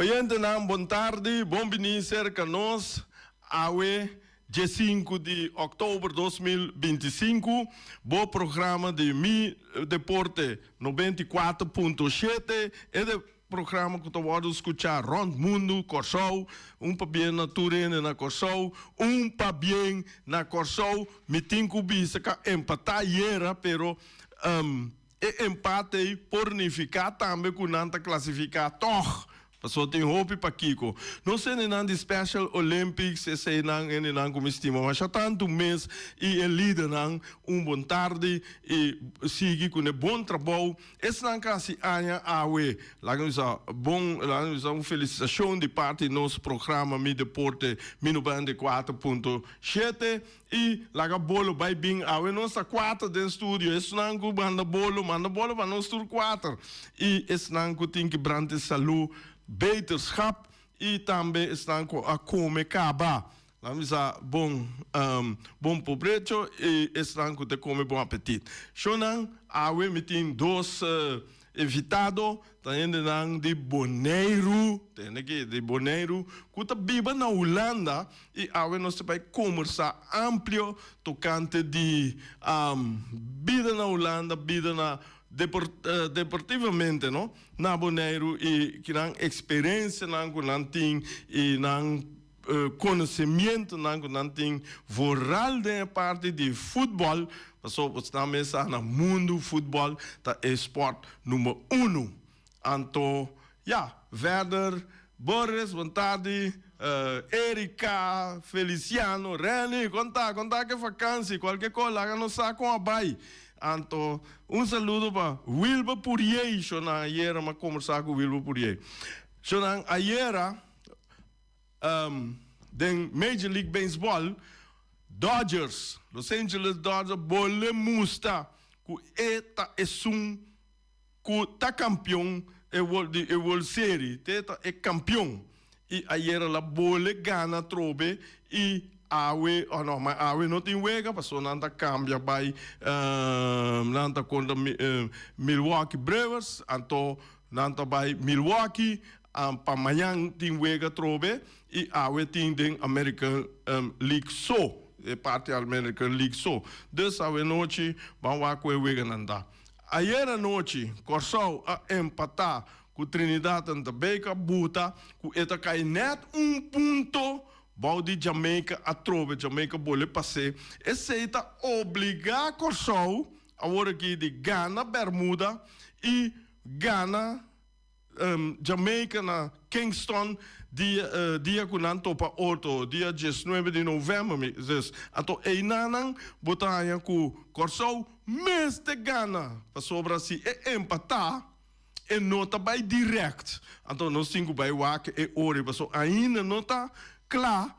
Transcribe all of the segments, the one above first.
Oyente nan, bom tarde, bom venir cerca nós, awe, dia 5 de outubro de 2025, bom programa de Mi Deporte 94.7, é de programa que tu pode escutar rond mundo, Corsou, pa bem na Turene na Corsou, pa bem na Corsou, me tinha bisa que empatar era, pero empate por unificar também com nanta classificar toch. Passou tem hope para Kiko. Não sei nem de Special Olympics, sei nem como estima, mas já tanto mês e ele líder não bom tarde e sigue com bom trabalho. Esse não quase anya awe. Lá uma felicitação de parte do nosso programa Mi Deporte 94.7 e lá bolo vai bem awe nossa 4 dentro do estúdio. Esse não que manda bolo para nós estúdio 4 e esse não que tem que brande saúde, beterschap e também estão a comer caba. Vamos a bom proveito e estão a comer bom apetite. Shonan, awe meeting dois evitado, também de Bonaire, tem aqui de Bonaire, que está viva na Holanda e awe nós vai conversar amplo tocante de vida na Holanda, vida na deportivamente, não? Na Bonaire e que não experiência não tem e não conhecimento não tem voral de parte de futebol, passou na mesa no mundo futebol tá esporte número 1. Então, Werder, Boris, boa tarde, Erika, Feliciano, Reni, conta que vacância, qualquer coisa, não sabe com a bai. Então, saludo para Wilber Poirier, na ayer, mas conversar com Wilber Poirier. Na ayer, den Major League Baseball, Dodgers, Los Angeles Dodgers, bole musta, que eta que tá campeão, World Series, eta é campeão. E ayer la bole gana trobe e awe, mas awe não tem wega, passou nanta cambia by nanta contra Milwaukee Brewers, então nanta by Milwaukee, para amanhã tem wega trobe e awe tem den American League So, é parte da American League So. Dessa awe noite, vamos lá com wega nanta. Ayer à noite, Corsou a empatar com Trinidad and Tobago, buta, com eta cai net ponto. Balde Jamaica a trove, Jamaica bole passe. Esse está obrigar Corsou a hora aqui de Ghana, Bermuda e Ghana, Jamaica na Kingston, dia que não topa outro, dia 19 de novembro, então aí não botar com Corsou mês de Ghana para sobre assim e empatar. E nota vai direct, então nós temos vai wak e ore, passou ainda nota claro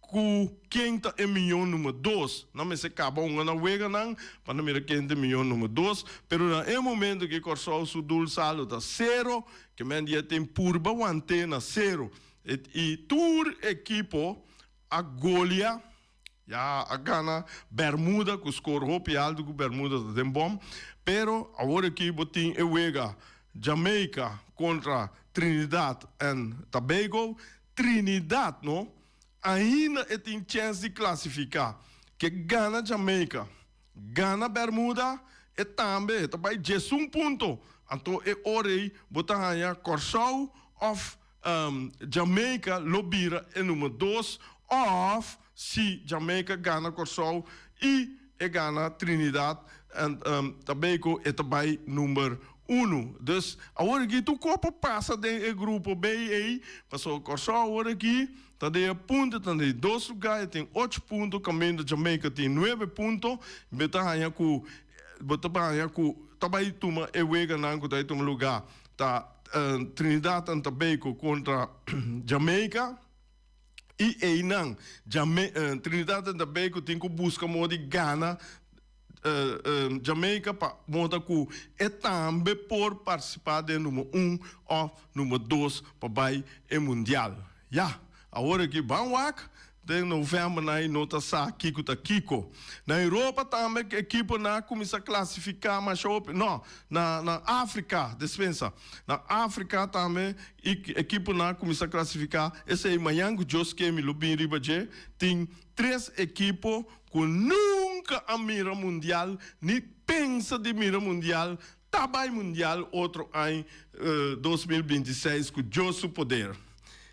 que quem está em milhão número 2, não me se acaba na wega não, para não me quem está em milhão número 2, pero no momento que Corsou su dul salo está 0, que men dia tem purba antena 0, e tur equipo a Golia, a Ghana, Bermuda, que score hopi alto que Bermuda tem bom, pero agora que botin e wega Jamaica contra Trinidad and Tobago, Trinidad, não? Ainda tem chance de classificar. Que Ghana, Jamaica, Ghana, Bermuda, e também vai 11 ponto. Então, é hora de botar aí Corsou of Jamaica, Lobira, é número 2, of se Jamaica, Ghana, Corsou e Ghana, Trinidad and Tobago, é também número 1. Dus, agora que tu copa passa do grupo B e passou Corsou agora aqui, tá de ponto, tá de 2 lugares, tem 8 pontos, caminho da Jamaica tem 9 pontos, betahanha com também toma e wega nango daí toma lugar, tá Trinidad and Tobago contra Jamaica. E aí não, Trinidad and Tobago tem que buscar modo de Ghana, Jamaica para montar com e também por participar do número 1 ou número 2 para vai e mundial. Agora que vamos de novembro na nota sa Kiko ta Kiko. Na Europa também equipe na começa a classificar mas não na África dispensa. Na África também equipe na começa a classificar esse é manhã que Jos que me lubin ribaje tem 3 equipes que nunca a mira mundial nem pensa de mira mundial tabai mundial outro em 2026 com Josu poder.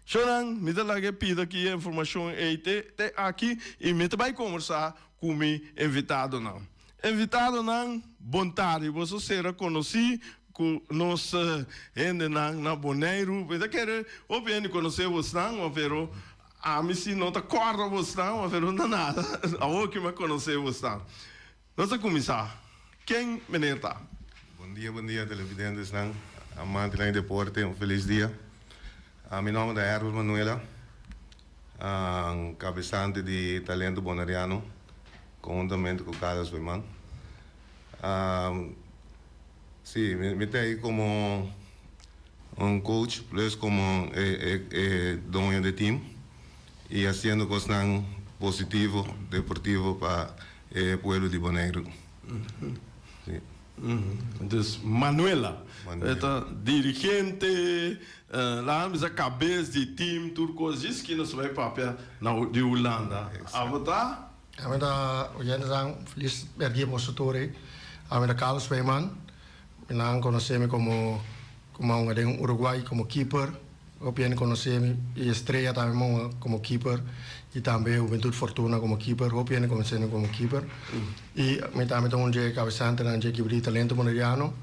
Chorang, me dá lá que pida aqui a informação te aqui e me vai conversar com o meu invitado não. Invitado não, bom tarde, você será conhecido com nós ainda na Bonaire, você quer ou bem conhecer você não, pero a mim se não tá corda você não, pero não nada, a o que me conhecer você não. Nós começar. Quem menino tá? Bom dia, televidentes não, amante do deporte, feliz dia. Meu nome é Herbert Manuela, cabeçante de talento bonariano, conjuntamente com Carlos Weiman. Sim, me tenho como coach, plus como dono de time, e fazendo coisas positivo, deportivo para o povo de Bonaire. Dus Manuela, dirigente, lá a cabeça de time, tudo coisa isso que nós vai papel de Holanda. A votar? A mim da Ojenazang, feliz dia mostrou a mim da Carlos Weiman, me não conhece-me como um Uruguai como keeper, o piano conhece-me e estreia também como keeper. E também o Juventude Fortuna como keeper, o piano conhecendo como keeper. E me também tem um dia cabeçante na equipe de talento bonariano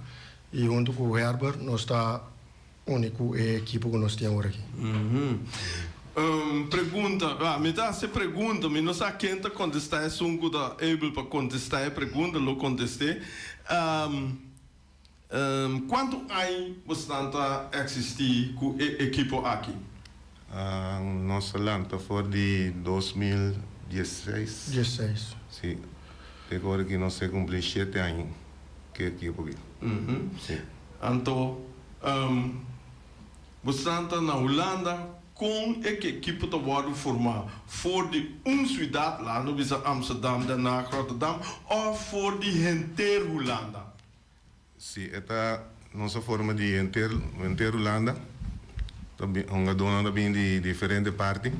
e junto com o Herbert nós está único equipe que nós temos aqui. Pergunta, me dá essa pergunta, me não sabe quem está contestar, é um que está able para contestar a pergunta, eu contestei. Quanto aí você está existir com a equipe aqui? Nossa lanta foi de 2016. 16. Sim. Agora que nós cumprimos 7 anos que equipe aqui. Sim. Então, você está na Holanda com a equipe que vai formar for de cidade lá no Amsterdam, daarna Rotterdam, ou for de inteira Holanda? Sim, esta nossa forma de inteira Holanda. Uma dona também de diferentes partes.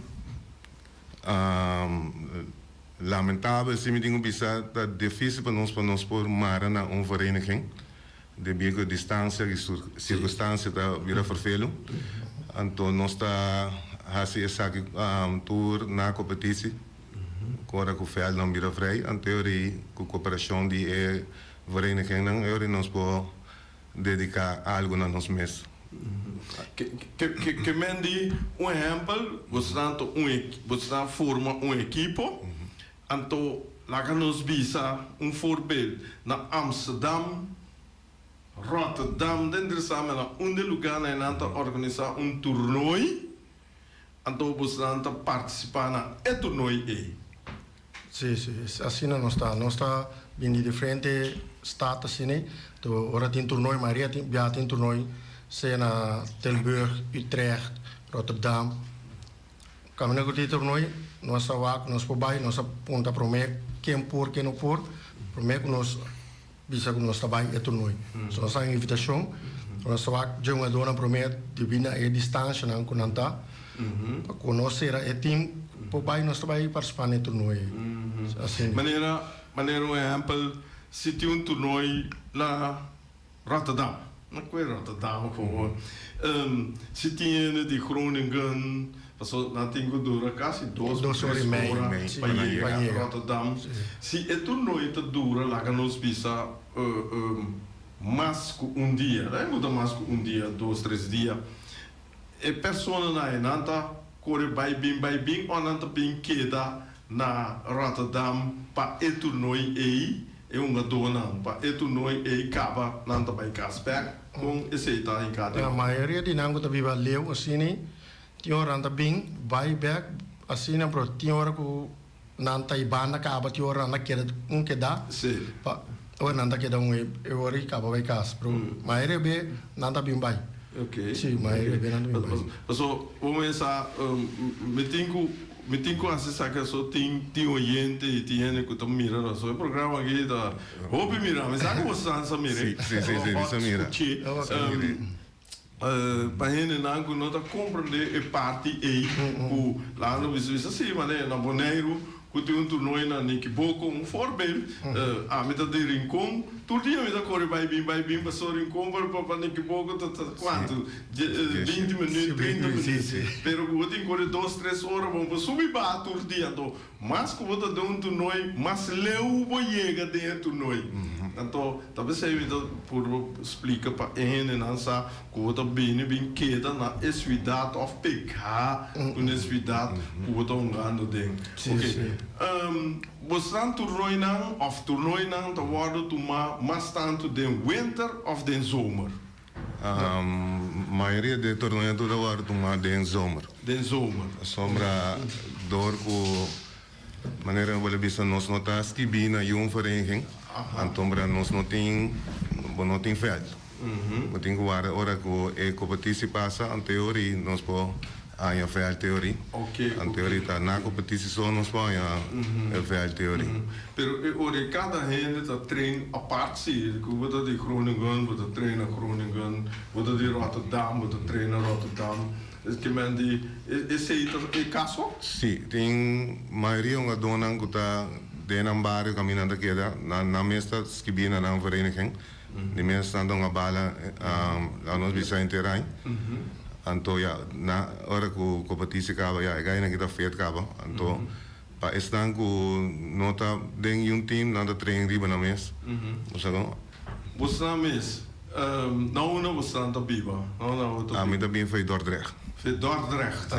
Lamentável, se me digo bisa, é difícil para nós formar na vereniging. Devido à distância e circunstâncias da vida vervelho. Então nós está fazendo essa tour na competição. Agora com o fel não vira vrij. Então com a cooperação de vereniging nós podemos dedicar algo a nós mesmos. Que mendi exemplo, você forma equipe, então lá que nos visa voorbeeld na Amsterdam, Rotterdam, dentro samen onde lugar na nanta organizar torneio, então você participar na torneio aí. Sim, assim nós está bem de diferentes estados assim, então ora tem torneio, Maria tem torneio zijn naar Tilburg, Utrecht, Rotterdam. Kami na kuti torneio, nós nós pobai, nós aponta promet quem não por, promet que nós bisa que nós trabalha é torneio. So nós temos invitação, nós wak já uma dona promet de vir a distância não conanta, para conhecer a time pobai nós trabalha participar no torneio. Assim. Maneira exemplo, se tem torneio lá Rotterdam. Não foi Rotterdam gewoon. Se tinha de Groningen, passou na tinha dura quase 2 horas para Rotterdam. Se é torneio dura lá que nós bisa mais que dia, não muda mais que dia, 2, 3 dias. E pessoa na enanta corre vai bem, ou não bem queda na Rotterdam para o torneio aí. É uma dona para o torneio e acaba não também Casper com esse tá em cada. A maioria de nango também vai ler assim, tinha hora também vai back assim na pro tinha hora que não tá ibana acaba tinha hora na queda que dá. Sim. Pa ou não tá queda eu hora acaba vai Casper. Maioria be não tá bem vai. Ok. Sim, mas ele vem andando bem. So, vamos começar, me tenho acessar que só tem oyente e tem que estão mirando, só o programa aqui da Hope mira, mas sabe que você está mirando? Sim, isso mira. Para gente não está compreender a parte aí, o lá no isso sim, mas na Bonaire que tem torneio na Nikiboco, voorbeeld. Met dat rincon, todo dia me dá corre vai bem, passou rincon para Nikiboco, quanto? 20 minutos, 30 minutos. Pero que eu tenho corre 2, 3 horas, vamos subir para todo dia, então. Mas que eu dar torneio, mas leu o chega dentro do torneio. Então, talvez aí por explicar para ele, não sabe, que eu bem queda na cidade of pecar, na cidade que eu estou andando dentro. Ok. Você toernooi não te worden mais tanto de winter of de zomer? A maioria de torneios toda hora tomar de zomer. De zomer. A sombra door com maneira que você bisa nós não tá skibi na vereniging. Antombra nós não tem veld. We tem que hora que a competitie passa, en teorie nós po aan je veldtheorie. En teorie tá na competitie só nós po aan veldtheorie. Pero cada gente tá treina a parte, que você de Groningen, você treina Groningen, você de Rotterdam, você treina Rotterdam. Que men die is het caso? Sim, tem maioria uma dona que tá dentro do bairro caminhando aqui na mesa skibina na vereniging. Die mensen staan dan bala aan ons bisa in terrein. Anto ja na ora ku competitie kaba ja ga ina kita fiat kaba anto pa estan ku nota den yung team na da training riba na mes. Usago. Você na mes. Não você tá biba. Não. Me da bem foi Dordrecht. Foi Dordrecht.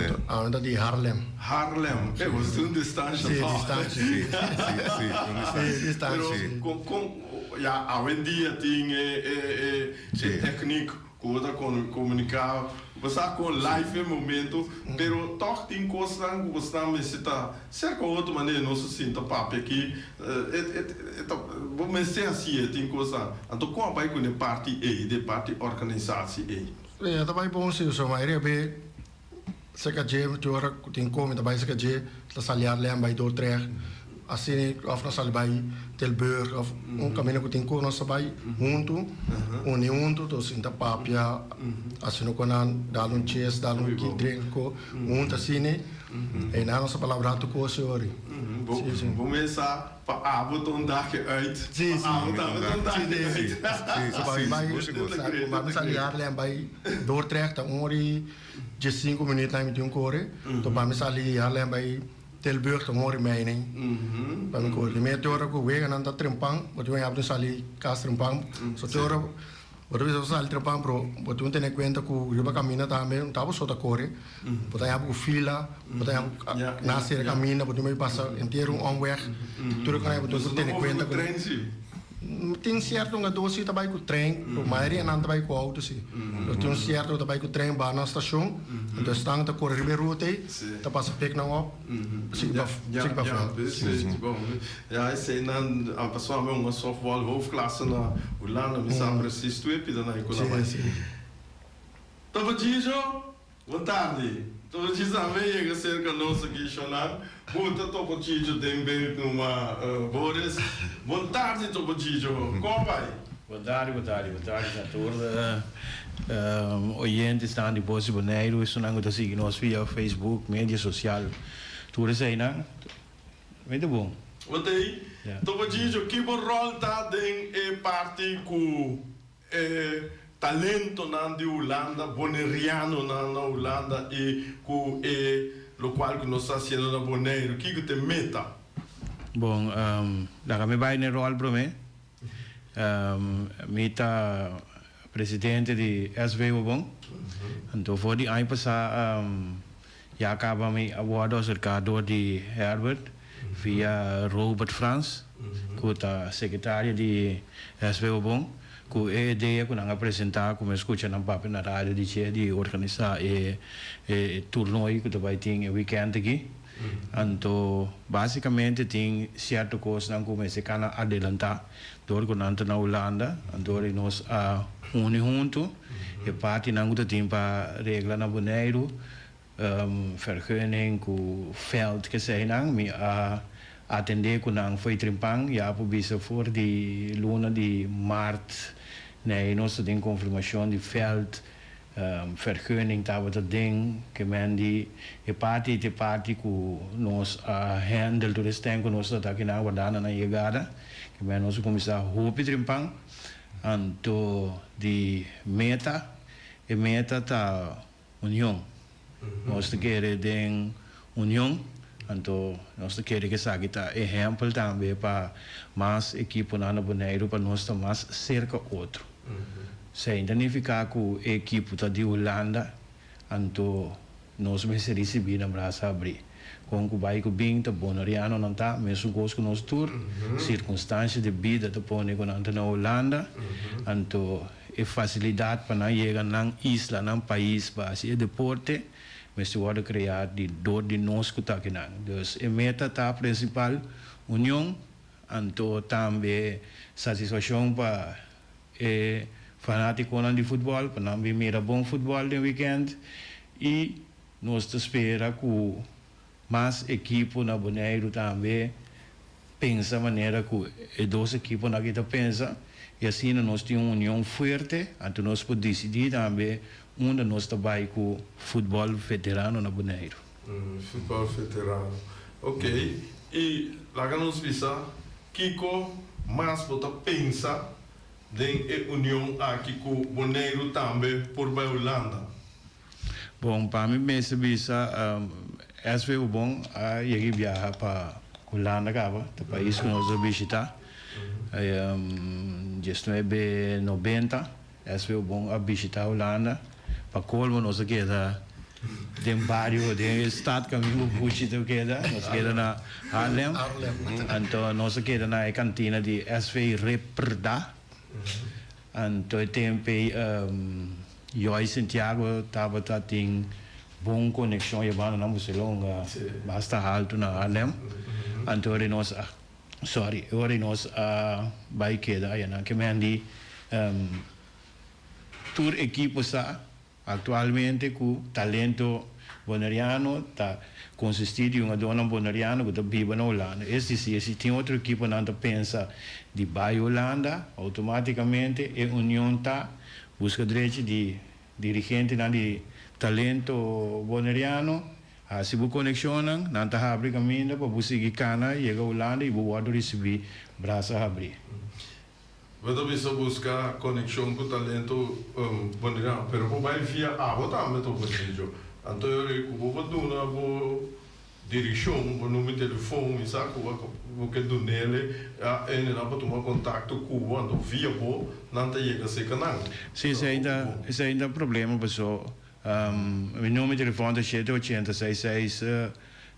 Dat die Haarlem. Haarlem. Você tem distância. Sim, distância. Sim, distância. Ja, hoje em dia tem técnica que você comunicar, você com live momento, pero toch tem coisas que você também está cerca outra maneira não se sinta papo aqui, vamos dizer assim tem coisas, então como vai com a parte de parte organização Ja, dat is bom sim, maar er is zeker je, je hoort in komen, dat is zeker je, dat zal jaar leren bij Dordrecht. Assim, of nós ali vai Tilburg, of caminho que tem com nós vai junto, junto, então assim da papia, assim no conan, dá chess, dá que drink junto assim, e na nossa palavra tu com o senhor. Vamos começar para botar dar que uit. Sim. Vamos aliar lem vai Dordrecht, hora de 5 minutos na minha corre, então vamos aliar lem vai Tilburg te horen mijning. Bij mijn koor. De meer toren ko wegen aan dat trempang. Wat we hebben sali kas trempang. So toren. Wat we sali trempang pro. Wat we tenen cuenta ko juba camina também. Tava só da corre. Wat hij hebben fila. Wat hij hebben na ser camina. Wat we passa inteiro omweg. Toren kan hebben dus tenen cuenta ko. Tem certo uma doce também com o trem, a maioria não também com o auto sim. Tem certo também com o trem para na estação, então estão a correr bem route, tá passa pek não ó, sim para bom. Ja, sei não a pessoa mesmo uma softball hoofdklasse na Holanda, me sabe precies tu epi dan ik lá. Tava dijo, boa tarde. Todo dia também é cerca nossa aqui chorar. Puta topo dijo também numa Boris. Boa tarde topo dijo. Como vai? Boa tarde a todos. Oyentes estão de Bosse Bonaire, estão a seguir nós via Facebook, mídia social. Tudo isso aí, não? Muito bom. Wat aí? Topo dijo, que bom rol tá em parte com talento na de Holanda, boneriano na Holanda e com lo qual que nós está sendo na Bonaire, que te meta? Bom, lá que me vai no rol para mim, meta presidente de SVO bom, então foi de ano passado já acaba me award cercado de Herbert via Robert Frans, que é secretário de SVO bom. Com a ideia que nós apresentar, como escuta na papel na rádio de organizar torneio que vai ter o weekend aqui. Então, basicamente, tem certa coisa que comecei a adelantar. Door com na Holanda, door nós unem junto, e parte não tem para regla na Bonaire, vergunning com veld que sei não, me atender com não foi trimpang, já por bisa voor de luna de maart, nee, nós tem confirmação de veld, vergunning dat we dat ding, que men die parte que nós handle do restem com nós dat aqui na guardana na chegada, que men nós começar a hope trimpang, anto de meta, e meta tá união, nós queremos den união, anto nós queremos que sabe tá exemplo também para mais equipe na Bonaire para nós tá mais cerca outro. Se identificar com a equipe de Holanda, então nós vamos receber na Brasa abrir. Com o bairro bem, tá bonariano não tá, mesmo gosto com nós tour, circunstâncias de vida tá pone com nós na Holanda, então é facilidade para nós chegar na isla, na país, base deporte, mas se pode criar de dor de nós que tá aqui não. Então a meta tá principal união, então também satisfação para fanático de futebol, para não ver bom futebol no weekend e nós esperamos que mais equipes na Bonaire também pensa maneira que duas equipes na kita pensa e assim nós temos uma união forte, então nós podemos decidir também onde nós trabalhamos com futebol veterano na Bonaire. Futebol veterano, ok. E lá que nós visa, Kiko mais bota pensa den união aqui com Bonaire também por a Holanda. Bom, para mim mesmo bisa é bom a ir viajar para Holanda cava, o país que nós visitar. Just 90 é bom a visitar Holanda. Para colmo nós queda de barrio de estado que me busca queda, nós queda na Harlem. Então nós queda na cantina de SV Reperda. Então tempo eu Santiago estava tendo boa conexão e banda não você longa basta alto na Harlem. Então nós agora nós vai queda aí na que me andi tour equipo sa atualmente com talento bonariano tá consistir de uma dona bonariano que vive na Holanda. Se tem outra equipe que pensa de bairro Holanda, automaticamente a união tá busca direito de dirigente de talento bonariano, se você conexionam, não tá abre caminho para você seguir cana e chegar a Holanda e você receber braça abrir. Você precisa buscar conexão com o talento bonariano, mas você vai via água também, tô pensando. Então eu vou dar uma direção, um número de telefone, sabe? O que do nele, ele não pode tomar contato com o quando via bo, não tem chega a ser canal. Sim, esse ainda é problema, pessoal. Meu número de telefone é 780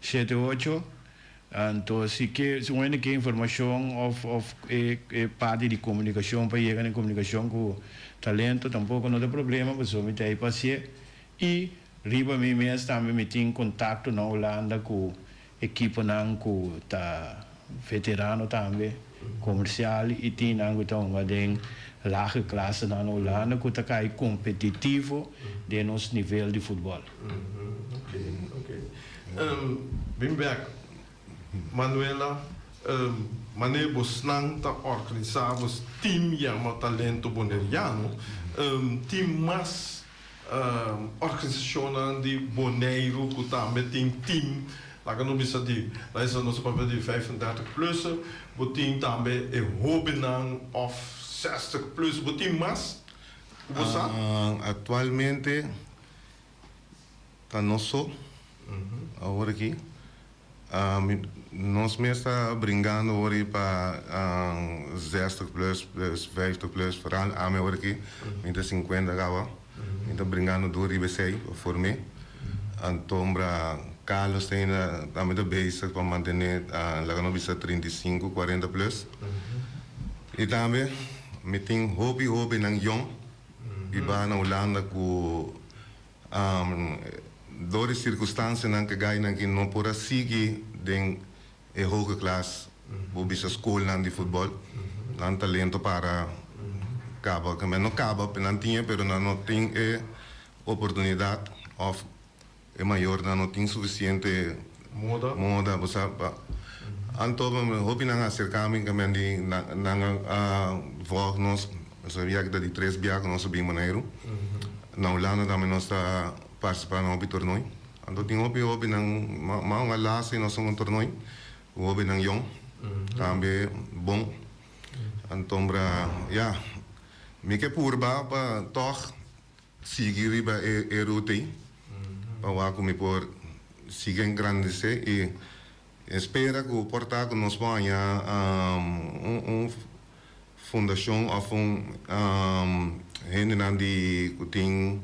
78. Então, se você quer informação ou parte de comunicação para chegar em comunicação com talento, tampouco não tem problema, pessoal, me tem paciência. E riba me mesmo também me tem contato na Holanda com equipe não com tá veterano também comercial e tem não então tem lage classe na Holanda que tá cai competitivo de nosso nível de futebol. Bem back, Manuela, maneira você não tá organizar os time chama talento bonariano, time mais organização de Bonaire que também tem time lá que não precisa de lá é nosso papel de 35 plus o time também é hobby não of 60 plus o time mais atualmente está nosso agora aqui nós mesmos está brincando hoje para 60 plus 50 plus vooral aan mij hoor ik met 50 gaan então brincando do IBC por mim então para Carlos tem também da base para manter lá no bisa 35 40 plus e também me tem hobby nang young iba na Holanda com door de circunstanties dan kagaya nang no pura sige den e hoge klas bubi sa school nan di football nan talento para cabo que no cabo penantinha pero não tem oportunidad of é maior não tem suficiente moda você anto hopi nang acercami que mendi nang volg nos sabia que de 3 biak nos bem maneiro na Holanda também nós está participando no torneio anto tem hopi nang mga lase nós um torneio hopi nang yong também bom antombra ja me que purba pa toch seguir ba route pa wa como por siguen grandes e espera que o portar que nos venha fundação of gente nan die kuting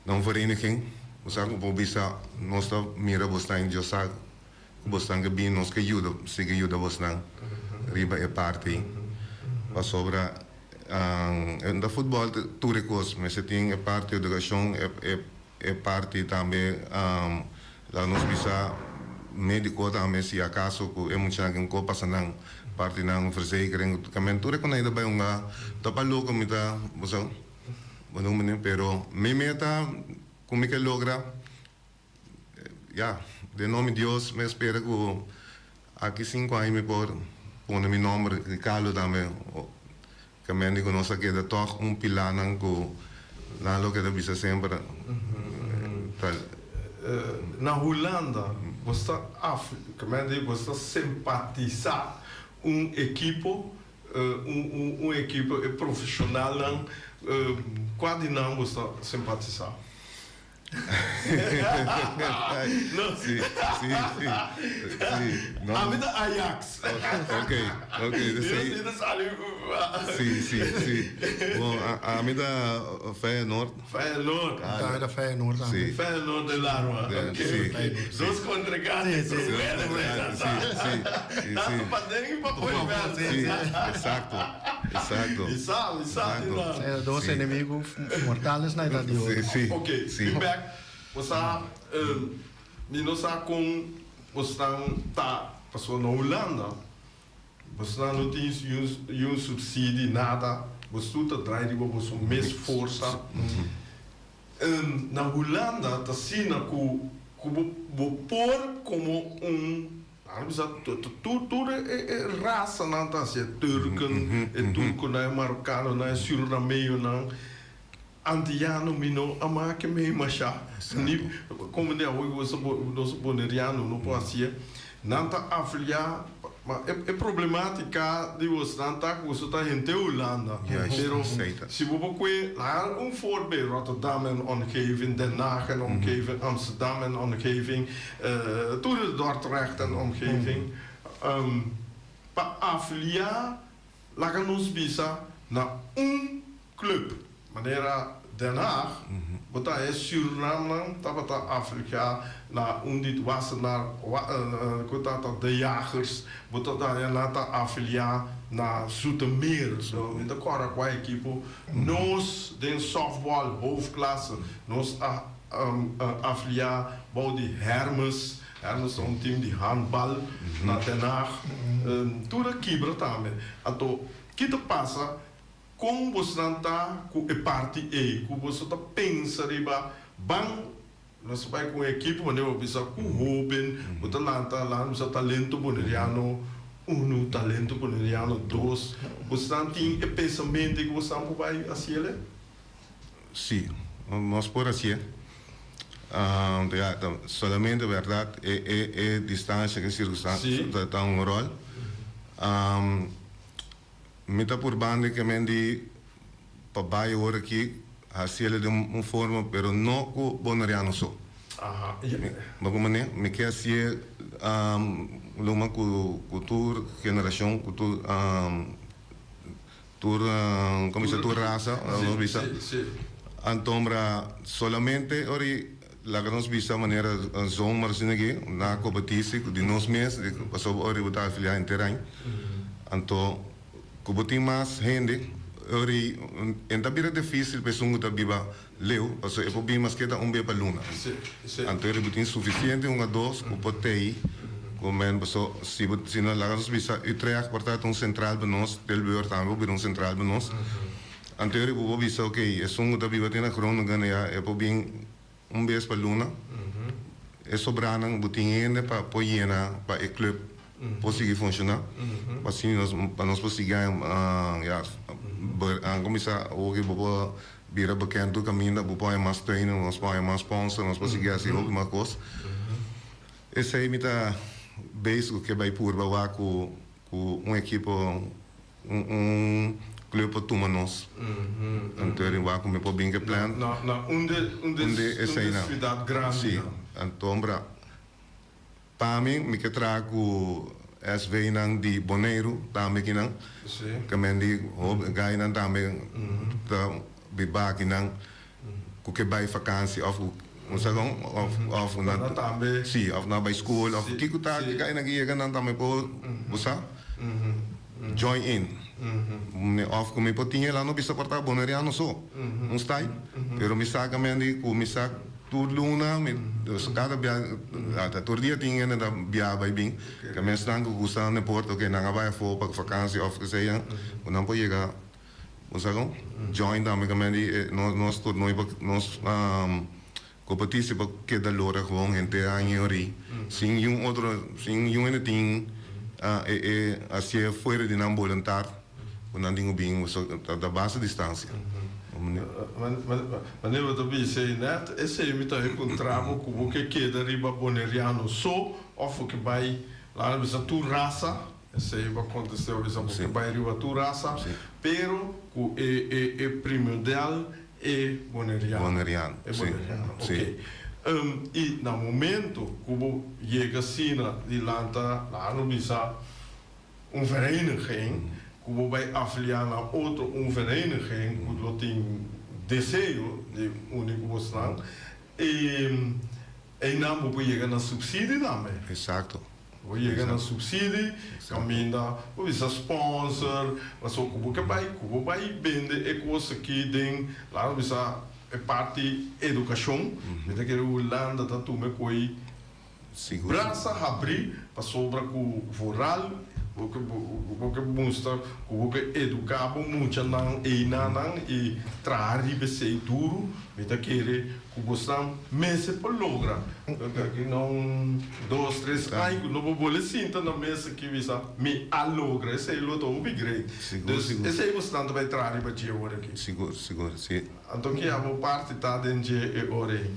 non vereniging usa ko bisa nos ta mira bostan josa bostan gebin nos que ajuda sigue ajuda bostan riba e parte pa sobra da futebol turicos mas tem parte da educação é parte também lá nos bisa médico também se acaso que é muito alguém que passa na parte na verzekering também turico na ida ba yung tapalo kami ta busang bueno menino pero mi meta como que logra ya de nome de Deus me espera que aqui 5 anos me por poner mi nombre Ricardo também kami di ko no sa keda toch pilar nang ko na lo que bisa sempre tal na Holanda você você simpatizar equipo equipo profissional não quase não você simpatizar no. Sí. No. A mí da Ajax. Okay. Sí. Bom, a mí da Feyenoord. Feyenoord. Da Feyenoord. Sí. Feyenoord de Larva. Sí. Dos congregantes. Sí. Tanto para dentro e para fora. Sí, exacto. E sabe. Dos inimigos mortais na idade de hoje. Sí. Ok, feedback. Você não sabe como você está passando na Holanda. Você não tem um subsídio, nada. Você está atrás você mais força. Na Holanda, está sendo que pôr como tudo é raça, não está assim, turco, não é marocano, não é surinameu, não. Antiano mino ama que me macha ni como de hoje você boneriano não pode ser nanta aflia é problemática de você nanta você está em Holanda pero se você quer lá voorbeeld Rotterdam en omgeving Den Haag en omgeving Amsterdam en omgeving Dordrecht en omgeving pa aflia laten ons bisa na club maneira Den Haag, bota é Suriname, tabata Afrika, na dit was naar de jagers, bota daar na afiliar na Zoetermeer, so in de Paraguay equipo, nos den softball hoofdklasse, nos afiliar bouw die Hermes um team die handbal na Den Haag, tudo quebra também, então que te passa como você não está com a parte E, como você está pensando riba, bang, nós vai com a equipe, mas eu bisa com o Ruben, o talento boneriano, talento boneriano, dois, você não tem o pensamento que você não vai assim, né? Sim, nós por assim, solamente verdade é distância que circunstância está rol. Mita por banda que mendi pabai ora aqui hacia de forma pero no co bonariano so. Aha. Bagumane me que hacia luma cultura geração cultura como se tu raça não visa. Antombra solamente ori la que nos visa maneira zomer sin aqui na competição de nos meses de passou ori botar afiliar em terreno. Anto kubuting mas gente ori en tabira difícil pesungo tabiba leu, also e pobi mas kita umbe pa luna. Antori butin suficiente unha dos ku potei. Komen beso si na lagas bisa Utrecht portat un central benos Tilburg tambo bir un central benos. Anterior bubo bisa okay, es un tabiba tina krono gana ya e pobi umbe pa luna. E sobranang butingene pa poiena pa e club conseguir funcionar. Assim nós conseguimos começar hoje bobo vira bekend do caminho da bobo é mais treino, nós é mais sponsor, nós conseguimos assim alguma coisa. Esse aí me tá base que vai por bawa com equipe clube toma nós. Então ele vai comer por bem que plan. Na onde esse aí não. Cidade grande. Sim. Então para mim, me que trago SV nang di Bonaire, também que não, que me di gai nang também da bibaki nang, que vai vakantie of na também, sim, of na by school, of que tá que gai nang ia nang também por, busa, join in, of como eu tinha lá no bisa portar Bonaireano só, stai, pero me saca me di, me saca tur luna cada tur dia tinha na bia vai bem que me estão com gostar no porto que não vai for para vacança of que seja não pode chegar usagam join da me nós tur nós competitie para que da lora gewoon entre año ori sin um outro sin um anything assim fora de não voluntar não tenho bem da baixa distância. Mas eu também sei, né? Esse aí me tá encontrando com o que queda riba Bonaireano só, ou que vai lá na tua raça, esse aí vai acontecer, que vai riba tua raça, pero o primordial é Bonaireano. Bonaireano, é Bonaireano, sim. Ok. E no momento que chega assim, lá no bisa vereniging. Como vai afiliar na outra vereniging, que tem desejo de único mostrar, e não vai chegar na subsídio também. Exato. Vai chegar na subsídio, caminha, vai ser sponsor, mas o que vai vender é coisa que tem lá no bisa é parte educação, então que o Holanda tá tudo coi braça abrir para sobra com rural. Porque mostra que educar muito não e trazer bem duro, então querer que você mesa por logra, que não 2, 3 anos não vou bolar cinta na mesa que visa me alogra, esse é o outro upgrade. Esse aí você não vai trazer para dia agora aqui. Seguro, sim. Então que a parte tá dentro de hora aí.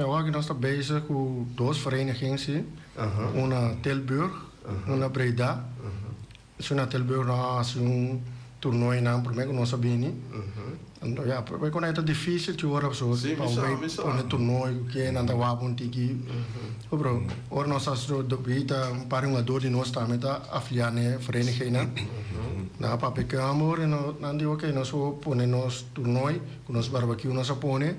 Hoje nós estamos bezig com 2 verenigings, uma Tilburg, uma Breda. Se na Tilburg nós torneio não, por mim que não sabia então já, porque quando é difícil de hora pessoas para o torneio que é na da um tiki, bro, ora nós estamos do bita para uma dor de nós também tá afiliar né vereniging na para pegar amor e não digo que nós vou pôr nos torneio, com nós barbecue nós põe.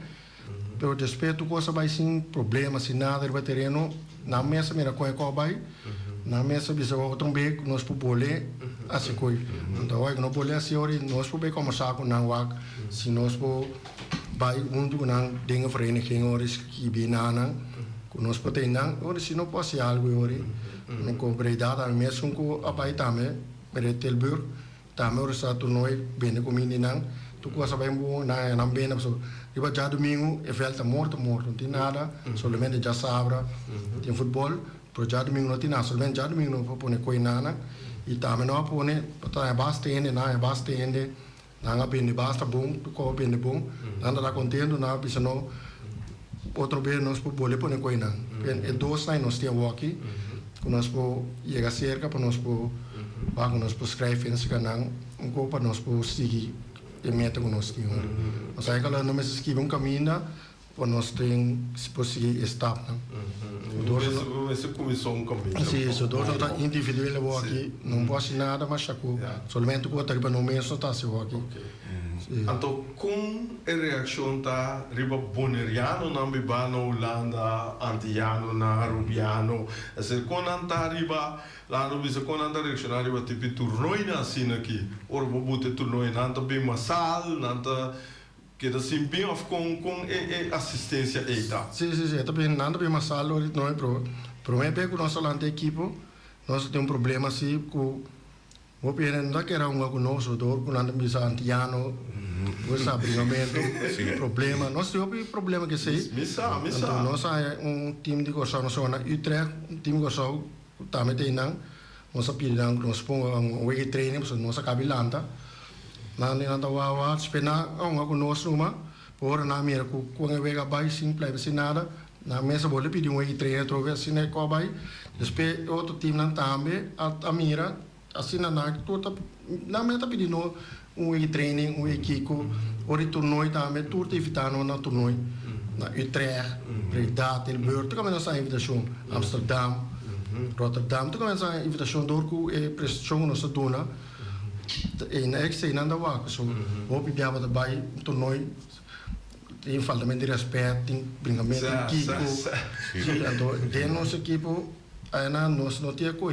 Pero despeito coisa vai sem problema, sem nada, vai terreno na mesa mira com a vai na mesa bisa outro bem nós por bolé assim coi então vai não bolé assim ori nós por bem conversar com não wak se nós por vai do não denga vereniging ori que binana com nós por ter não ori se não pode algo ori não compreendar a mesa com a vai também para Tilburg também ori sa torneio bem com menina tu coisa vai bom na bem na pessoa e vai já domingo é volta morto não tem nada somente já sabra tem futebol. Pero já domingo não tinha, somente já domingo não vou pôr coisa e também não pôr, tá é bastante, não é bastante, não é bem basta bom, ficou bem bom, não está contente, não precisa não outro vez nós por boleh pôr coisa, é 2 aí nós temos aqui, que nós por chegar cerca para nós por bago nós por escrever nesse canal, copa nós por seguir e meta que nós temos, mas aí quando nós escrevemos caminho para nós tem se conseguir estar, Esse começou um caminho. Sim, isso dois não tá individual aqui, não pode nada, mas chaco, somente com outra para não mesmo está se aqui. Então, com a reação tá riba boneriano na bibano Holanda, antiano na rubiano, assim quando anta riba lá no bisa quando anta reaccionar riba tipo turnoi na assim aqui, or vou botar turnoi nanta bem massal, nanta que da simpim of com assistência eita. Sim, também nada bem mais salo, não é pro mim pego nosso lante equipo, nós temos problema assim com o pena não que era conosco dor com nada bisa antiano, você abrimento, problema, nós temos problema que sei. Missa. Então nós é time de gosto nós na Utrecht, time gosto também tem não, nós pedimos nós põe week training, nós cabilanta. Nanda wawa spena conosco uma por na mira com a vega vai simples assim nada na mesa boleh pedir week training trove assim né co vai depois outro time não também a mira assim na tudo na meta pedindo week training week kiko ori tornoi também tudo evitando na tornoi na Utrecht Breda Tilburg tu começa a invitação Amsterdam Rotterdam tu começa a invitação dorco e prestação nossa dona en ik zei nanda wak so hoop ik dat bij toernooi in falta de respeito in bringamento kiko então de nosso equipo ana nós não tinha então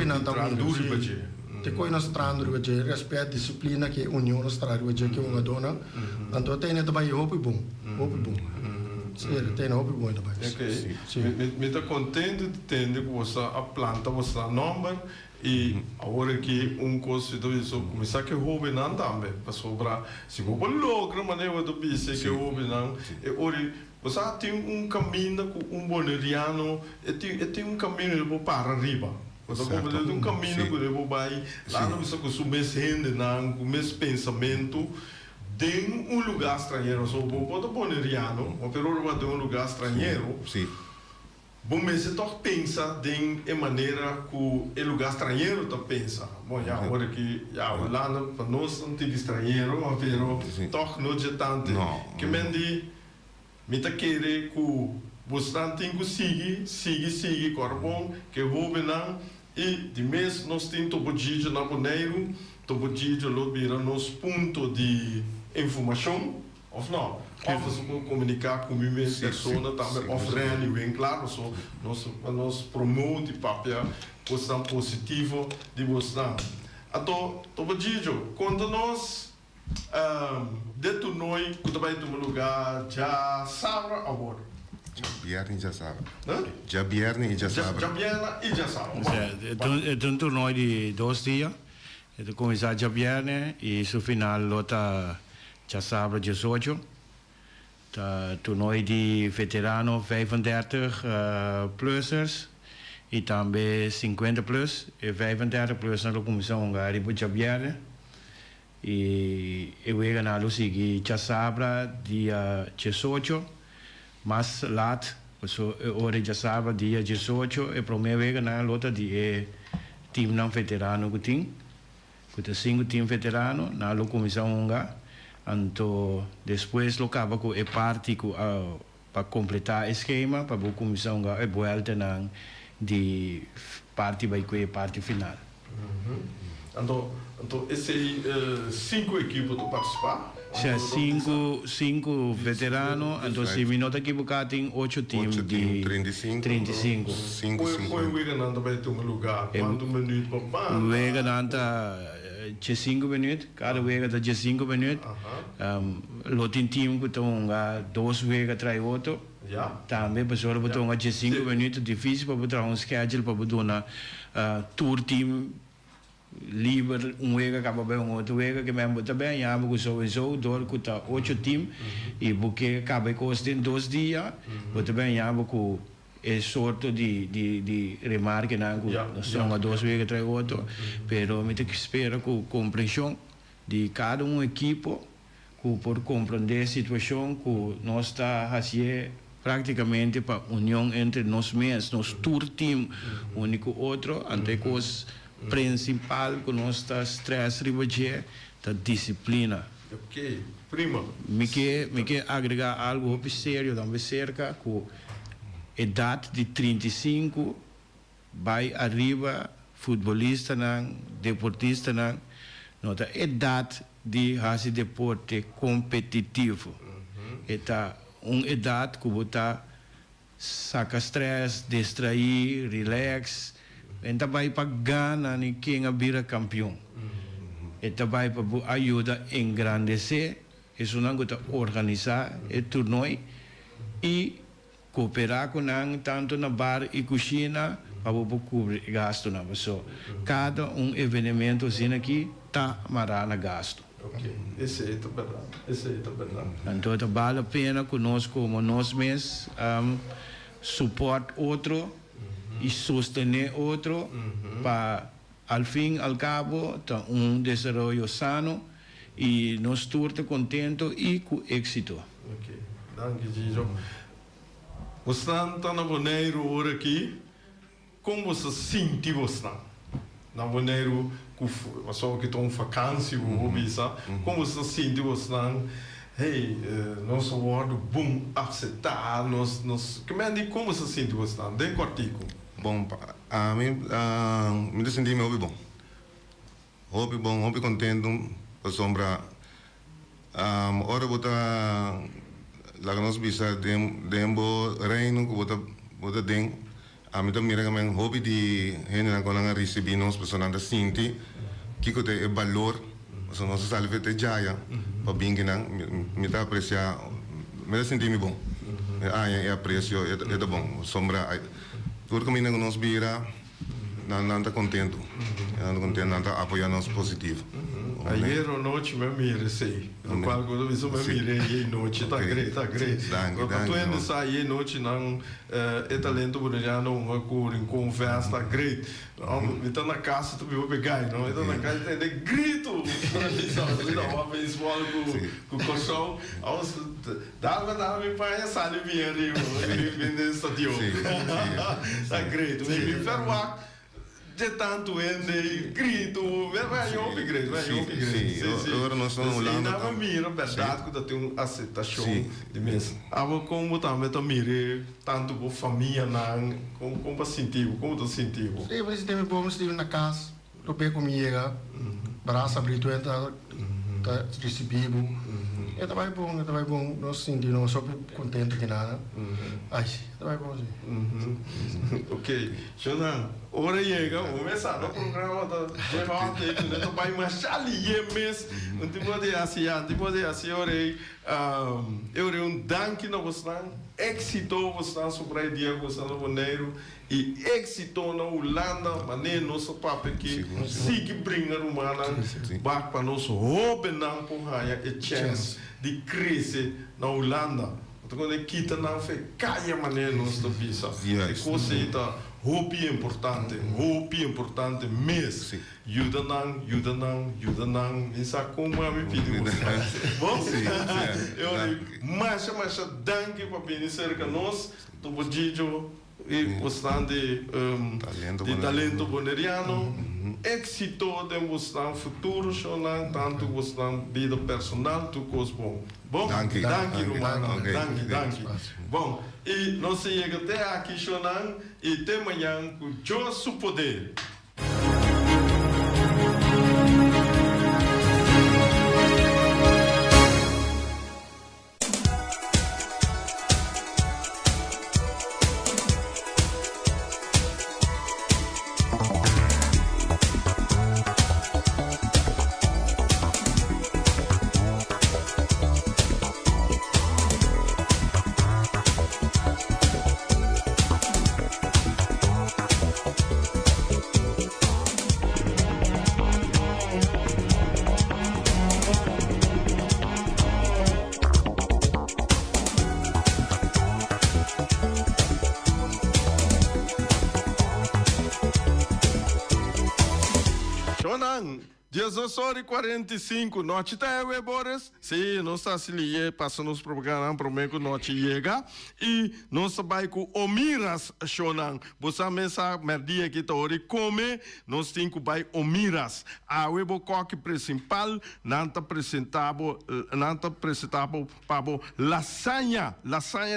nanda te nós trando baje respeito disciplina que união nós trando baje que uma dona então tem nada vai hoop bom tem hoop bom também me tá contente de ter que você a planta você número e agora que coisa do isso começar que houve não também para sobrar se vou logra maneira do bicho que houve não e ori você tem caminho com boneriano e tem caminho para arriba você pode ter caminho que leva vai lá não você costuma sendo não com mes pensamento de lugar estrangeiro só pode boneriano ou pelo menos de lugar estrangeiro bom, mas você toch pensa de maneira que o lugar estrangeiro tá pensa. Bom, já agora que já lá para nós não tem estrangeiro, mas toch não é tanto. Que me tá querer que você tem que seguir, bom, que vou não e de mês nós tem topo dia na boneiro, topo dia lo vira nos ponto de informação, ou não? Of comunicar com a minha pessoa também oferece bem claro só nós promove papel questão positiva de você então tô dizendo quando nós detonoi que também tem um lugar já sabe agora Bierni já sabe já Bierni e já sabe é um torneio de 2 dias começar já Bierni e no final lota já sabe 18 toernooi die veterano 35 plussers e também 50 plus e 35 plus na comissão húngara de Jabiere e eu ia na Lusigi Chasabra dia 18 mas laat so ora Chasabra dia 18 e primeiro ia na lota de time não veterano que tem 5 time veterano na comissão húngara. Então, depois, eu acaba com a parte para completar o esquema, para a comissão a volta de parte vai com a parte final. Então, esse 5 equipes tu participar? Cinco veteranos, então se me nota equivocado, tem 8 times de 35. Qual é o Wigan também tem um lugar? Quanto minutos para o Wigan c'è 5 minuti, cada vega c'è 5 minuti. L'altro team che ha 2 vega tra i 8. Também pessoal que c'è 5 minuti, difficile per poter un schedule per poter una tour team livre vega che va un outro vega che mesmo também já porque sowieso door que tá 8 team e porque acaba costa em 2 dias, também já porque é sorte de remarque não são a 2 vezes tra 8 pero me tem que esperar com compreensão de cada equipo que por compreender a situação que nós está fazendo praticamente para união entre nós mesmos nos tour team único outro ante coisa principal que nós está stress ribaje da disciplina. Ok, prima. Me quer agregar algo sério também cerca que idade de 35 vai arriba futebolista não deportista não nota idade de esse deporte competitivo. Eta idade que você saca stress, distrair, relax, então vai para ganhar e quem vira campeão. Eta vai para ajuda a engrandecer, isso não está organizar o torneio e cooperar com nós tanto na bar e cozinha para cobrir gasto na pessoa. Cada evento assim aqui tá marana gasto. Ok, esse aí tá verdade. Esse aí tá verdade. Então vale a pena conosco como nós mesmos suporte outro e sostener outro para al fim al cabo tá desenvolvimento sano e nós todos contentos e com êxito. Ok, danke Gijo. Você está na Bonaire hora aqui, como você sente você? Na Bonaire, só que estão vacância ou visa, como você sente você? Hey, nós word boom aceitar, como você sente você? De cortico. Bom, a mim me senti muito bom. Hobby contento, para sombra. Ora botar lá que nós bisa dembo reino que bota den. A mim também é hobby de gente na cola receber nós pessoas da sinti que que é valor, so nós salve te jaya, para bem que não me tá apreciar, me senti me bom. É aprecio, é bom. Sombra, tudo que mina nós bira, não tá contento, não tá apoiando nós positivo. Ayer à noite me mirei, sei. No qual quando isso me mirei à noite, tá great. Quando tu ainda sai à noite não é talento boliviano, uma cor em conversa, tá great. Então na casa tu viu pegar, não? Então na casa tem de grito. Não, uma vez bola com colchão, dá me pai sale bem ali, vem estadio. Tá great. Me ferroar. De tanto ende grito, vai igreja. Agora nós estamos olhando. Não mira, verdade, que tem uma aceitação de mesa. Agora como também tá mire tanto com família não, como sentiu, como tá sentiu. Sim, mas tem bom estive na casa, tô bem comigo, braço abrido entra, tá recebível. É também bom, nós sentimos só contente que nada. Ai, também bom sim. Ok, Shonan, hora chega, vamos começar o programa da Jehova, né? Tu vai mais ali mês, não te pode assim, orei, eu danke na você, êxito você sobre a dia você no Bonaire e êxito na Holanda, mas nosso papo aqui, siga brincar humana, back para nosso hobby não por raia e chance de crescer na Holanda. Então quando kita não fez caia maneira nossa visa, e coisa está hobby importante mesmo. Ajuda não, isso como a me pediu. Bom, eu mas danke para vir cerca nós, do Bojijo e bastante talento boneriano, êxito de mostrar futuro, tanto mostrar vida personal, tu coisa bom. Bom, danke, Romano, danke. Bom, e nós chegamos até aqui, Shonan, e até amanhã com o poder. Shonan, 16h45, noite tá aí, Boris? Sim, nós está se liando, passando os programas para o meio que noite chega. E nós vai com Omiras, Shonan. Você mesmo, merdia que tá hora come, nós temos que vai Omiras. A webo coque principal, não está apresentável para lasanha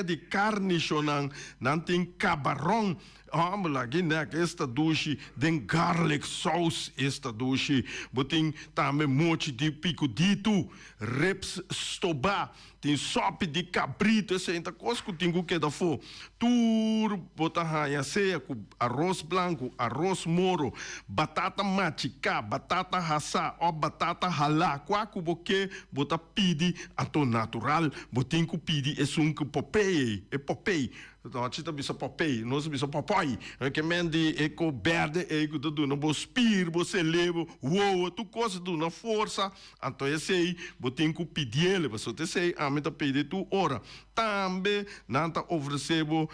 de carne, Shonan. Não tem camarão. Ambula ginek esta dushi, den garlic sauce esta dushi, botin também mochi de pico dito, reps stoba, tem sopa de cabrito, essa ainda coisa que tem que dar for. Tur bota raia ceia com arroz branco, arroz moro, batata machica, batata rasa, ou batata halá, quaco boque, bota pidi, ato natural, botin que pidi é que popeye, é popeye. Então, kita bisa popeye, nós bisa popai. Que mendi eco berde, eco do no bo spir, bo celebo, uou, tu coisa do na força. Então, esse aí, botin que pedir ele, você te sei, a meta pedir tu ora. Também, nanta oferecebo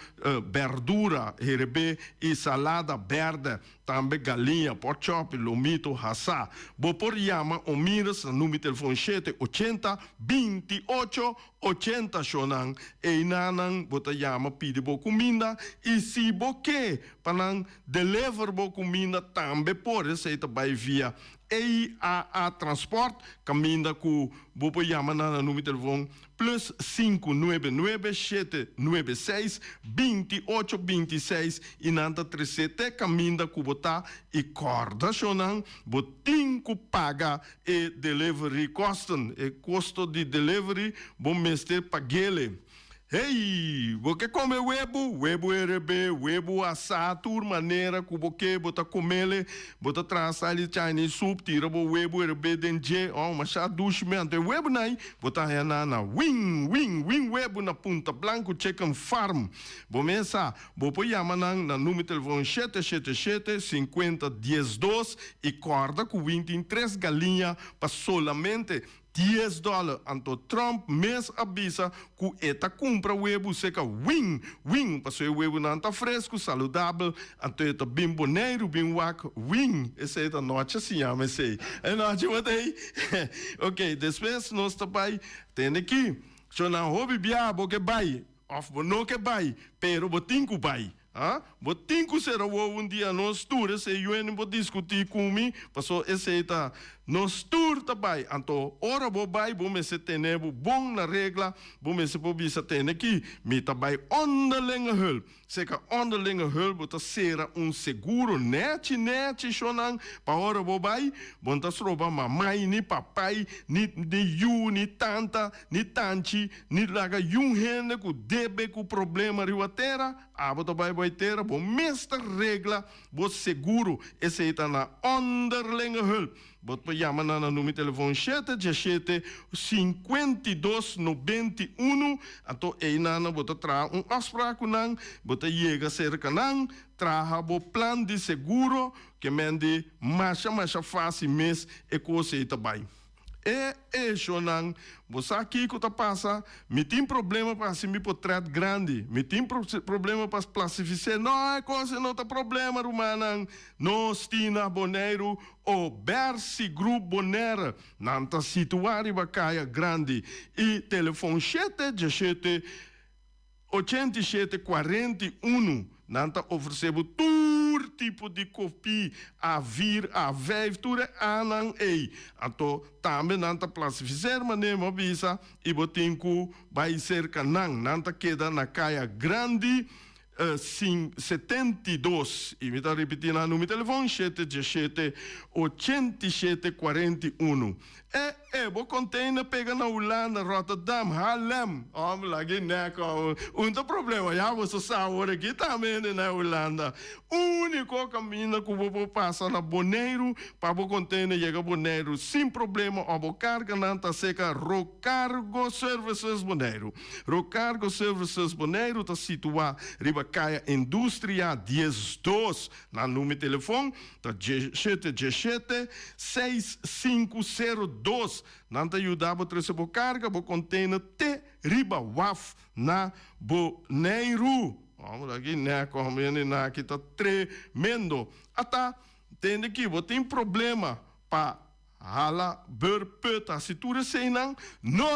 verdura, herebe e salada verde, também galinha, pork chop, lomito, hassá. Bo por yama, o miras, número telefone 780 28 80 shonan, e nanan, bota yama, pide bo comida, e se bo que, panang deliver bo comida, também por esse vai via EIAA Transport, caminha com o Yama na número de telefone plus 599-796-2826 e nanta 37 caminha com botar e corda chonan, botin que paga e delivery costan, e custo de delivery bom mestre pagele. Hey, você come webo RB, webo assatur, maneira que você bota comele, bota traz ali Chinese soup, tira bo webo RB denje, mas já duchimento, webo nai, bota na wing webo na Punta Blanco Chicken Farm. Bomesa, bo po yamanang na número de telefone 777-5012 e corda com 23 galinhas para solamente $10. Anto Trump mes avisa que eta compra webo seca wing, passou o webo não tá fresco, saudável, anto eta bem boneiro, bem wak, wing, esse eta noite se chama esse. É noite botei. Ok, depois nós também tem aqui, já não houve biabo que vai, of não que vai, pero botinco vai. Botinco será dia nós tour, esse UN vou discutir comigo, passou esse eta nós tour também, então ora vou vai, vou me se ter bom na regra, vou me se poder se ter aqui, me também onderlinge hulp, seca onderlinge hulp, bota será seguro net chonan, para ora vou vai, bonta sroba mamãe ni papai, ni you ni tanta, ni tanti, ni laga hende ku debe ku problema riwatera, bota vai ter, bom mestre regra, bom seguro, esse está na onderlinge hulp. Bot pa yaman na número de telefone 717-5291. Ato nana bota tra afspraak nang, bota yega cerca nang, traha bo plan de seguro, que mende macha fácil mês e coisa itabai. Shonang, você aqui que tá passa, me tem problema para se me portrait grande, me tem problema para classificar, não é coisa, não tá problema, Rumanang, nós tina boneiro, o Bersi Group Bonera, não tá situado em Bacaia grande, e telefone 8741, não tá oferecendo todo tipo de copia a vir a vijf toere aanang ei. Ato também não tá classificar maneira visa e botinku vai ser canang, não tá queda na caia grande 72, e me está repetindo o número de telefone 717-8741. Bo container pega na Holanda, Rotterdam, Haarlem. Lagi neco. Não problema, já você sabe aqui também na Holanda. Único caminho que vou passar na Bonaire, para o container chega a Bonaire sem problema, ou carga não tá seca, Rocargo Services Bonaire. Rocargo Services Bonaire está situado riba Caia Indústria 12, na número de telefone, tá 717-6502. Não te ajudava a trazer a carga, a container te riba waf na Bonaire. Vamos aqui, né? Como aqui está tremendo. Até tem aqui, tem problema para hala berpeta. Se tu recém não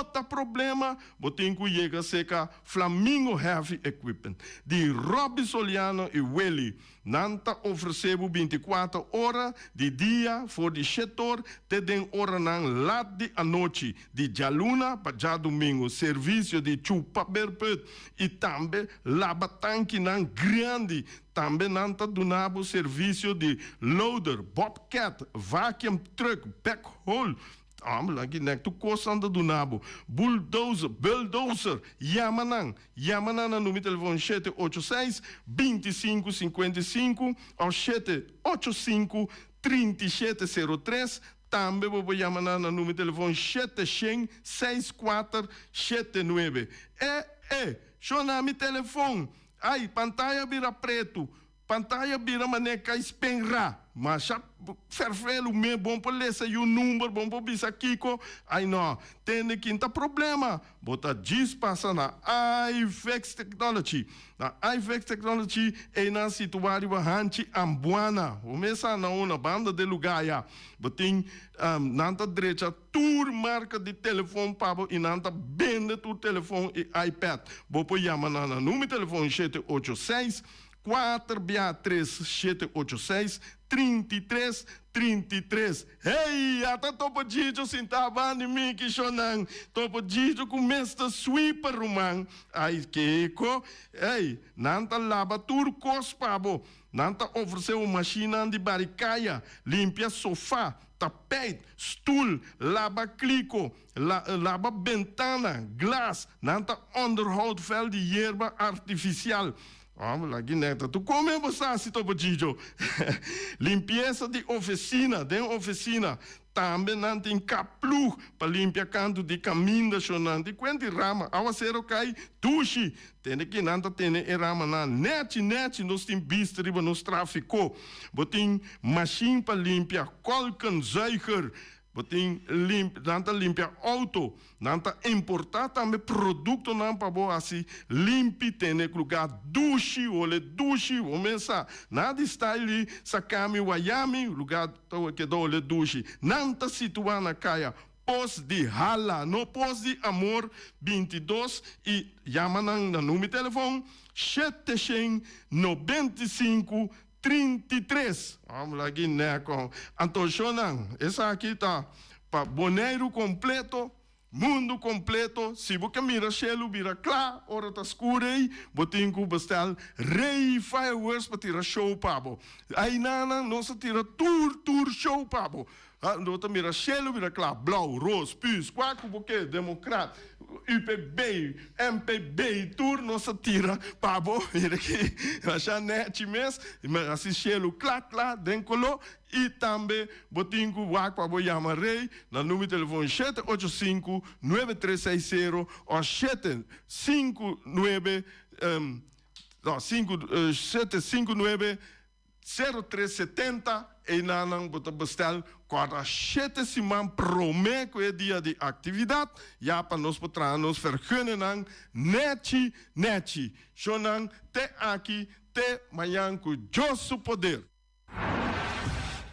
tá problema, tem que chegar seca Flamingo Heavy Equipment. De Robbie Soliano e Welly. Nanta ofereceu 24 horas de dia for de setor, te den hora nan lat de a noite, de jaluna para já domingo, serviço de chupa berpet e também lava tanque nan grande, também nanta donabo serviço de loader, bobcat, vacuum truck, backhoe. Lagi nek tu kosan da donabo. Bulldozer, Yamanang na número telefone 786-2555 ou 785-3703. Também vou chamar na número telefone 764-79. Chona mi telefone. Ai, pantalla vira preto. Pantalla vira maneca espenra. Mas já ferfelo me bom para ler se o número bom para bisa Kiko. Ai não, tem quinta problema. Bota diz passa na iFlex Technology. Na iFlex Technology é na situação hanchi ambuana. O mesa na uma banda de lugar já. Botin na direita tour marca de telefone pabo e na vende tu telefone e iPad. Bopo chama na número telefone 786 463-786-3333. Hey, até topo dito sintava ni mi kishonang. Topo dito começa sweeper rumang. Ai keko. Hey, nanta lava turcos pabo. Nanta ofereceu uma machina de baricaya, limpia sofá, tapete, stoel, lava clico, lava ventana, glas. Nanta onderhoud vel de hierba artificial. Vamos lá, Guineta. Tu come você se topo dijo. Limpeza de oficina, Também não tem caplu para limpar canto de caminho da chonante. De quanto rama, ao ser o cai, tuxi. Tem que não tem rama na net, nós tem visto riba nos tráfico. Botem machine para limpar, kolkenzuiger. Botem limpar auto, nanta importar também produto não para boa assim limpe tem lugar duche ou mensa nada está ali sacame wayami lugar que do le duche nanta situar na caia pos de hala no pos de amor 22 e chama na número de telefone 795-33. Vamos lá, Guiné-Com. Antônio, essa aqui tá para boneiro completo, mundo completo. Se você mira chelo, vira claro, hora tá escura aí, botinho com bastel, rei fireworks para tirar show, pabo. Aí, não se tira tour show, pabo. Nota mira chelo, vira claro, blau, rosa, pus, quatro buquê, democrata. UPB, MPB, tudo não se tira, pabo, mira aqui, achar net mesmo, mas assim, chelo, clac, dencolo, e também, botinho, wak, pabo, chama rei, na número de telefone 785-9360, ou 759-0370, e nanang bota bestel, quando 7 semana promete que é dia de atividade, já para nós poder nos vergunnen nang neti. Shonang te aqui, te mayanku, josso poder.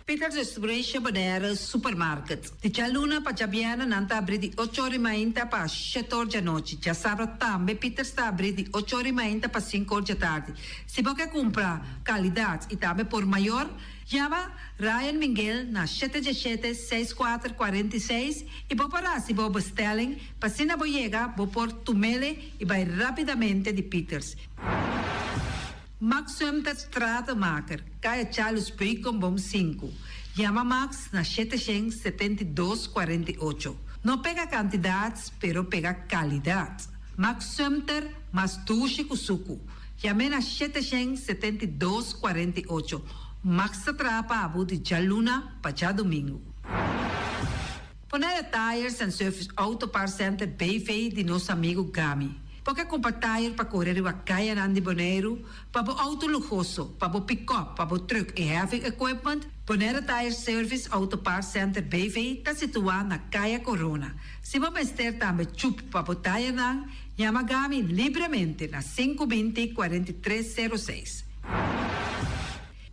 Peter Distribution Bonaire Supermarket. De Chaluna para Jabiana nanta abrir de 8h30 para 7h da noite. Já sabe também Peter está abrir de 8h30 para 5h da tarde. Se você comprar qualidade e também por maior, chama Ryan Miguel na 717-6446 e vou parar se vou bestelling para se não chegar, vou pôr tumele e vai rapidamente de Peters. Max Sumter Stratenmaker, Kaya Charles Bacon Bom 5. Chama Max na 772-48. Não pega quantidades, pero pega qualidade. Max Sumter, mas tuxe kusuku. Chame na 772-48. Max atrapa abu de Jaluna para domingo. Ponere Tires and Service Auto Parts Center BV de nosso amigo Gami. Porque compra tire para correr a caia de Bonaire, para o auto luxuoso, para o pick-up, para o truck e heavy equipment, Ponere Tire Service Auto Parts Center BV está situado na Caia Corona. Se você ter também chup para o tire, chama Gami livremente na 520-4306.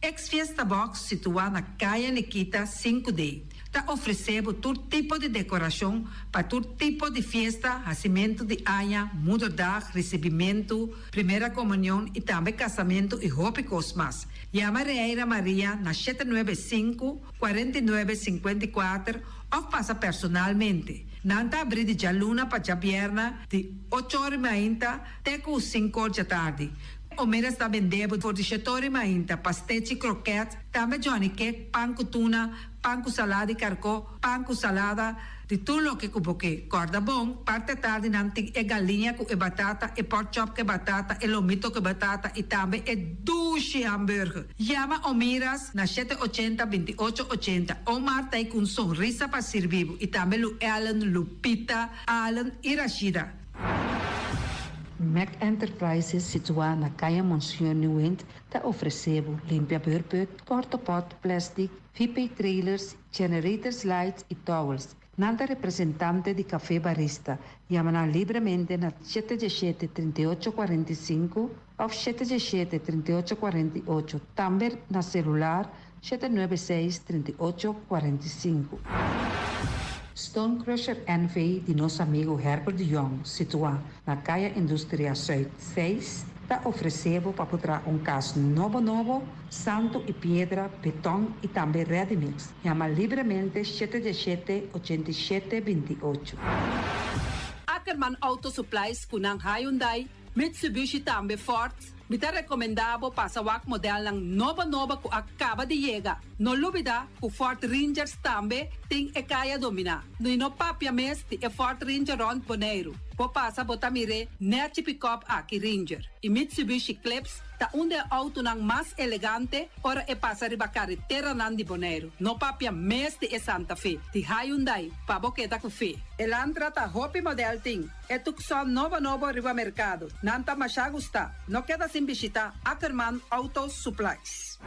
Ex-Fiesta Box situado na Caia Nikita 5D. Está oferecendo todo tipo de decoração para todo tipo de festa, nascimento de anha, mudança, recebimento, primeira comunhão e também casamento e roupas mais. Chama Reira Maria na 795-4954 ou passa personalmente. Nanta abrir de Jaluna para Jabierna de 8h30 até 5h da tarde. O mira está vendendo por dichetori mainta, pastete croquete, também Johnny cake, pão com tuna, pão com salada e carcó, pão com salada, de tudo o que cuboque. Corda bom, parte tarde nanti é galinha com batata, e pork chop com batata, e lomito com batata, e também é duche hambúrguer. Llama o miras na 780-2880. O Marta aí com sonrisa para servir, e também Lu Ellen, Lupita, Alan e Rashida. Mac Enterprises, situada na Caia Monsieur Nieuwind, está oferecendo limpia beurput, cortopot, plastic, VP trailers, generators lights e towels. Nada representante de café barista. Llama livremente na 717-3845 ou 717-3848. Também na celular 796-3845. Stone Crusher NV de nosso amigo Herbert de Jong, situado na Caia Indústria Zuid 6, está oferecendo para botar caso novo, santo e pedra, betão e também ready mix. Chama livremente 717-8728. Ackerman Auto Supplies kunang Hyundai, Mitsubishi também Ford. Me está recomendado para o modelo ng nova que acaba de chegar. Não lubida que o Ford Rangers também tem e kaya domina. No papia mes de Ford Ranger Ron Boneiro. Po passa botamire net pick-up aqui Ranger. E Mitsubishi Eclipse ta onde auto nang mas elegante ora e passa riba carretera nan di Boneiro. No papia mes de Santa Fe. Di Hyundai pa boqueta ku fe. Elantra ta hopi model ting. E tukson novo riba mercado. Nanta masya gusta. No queda sin visita Ackerman Auto Supplies.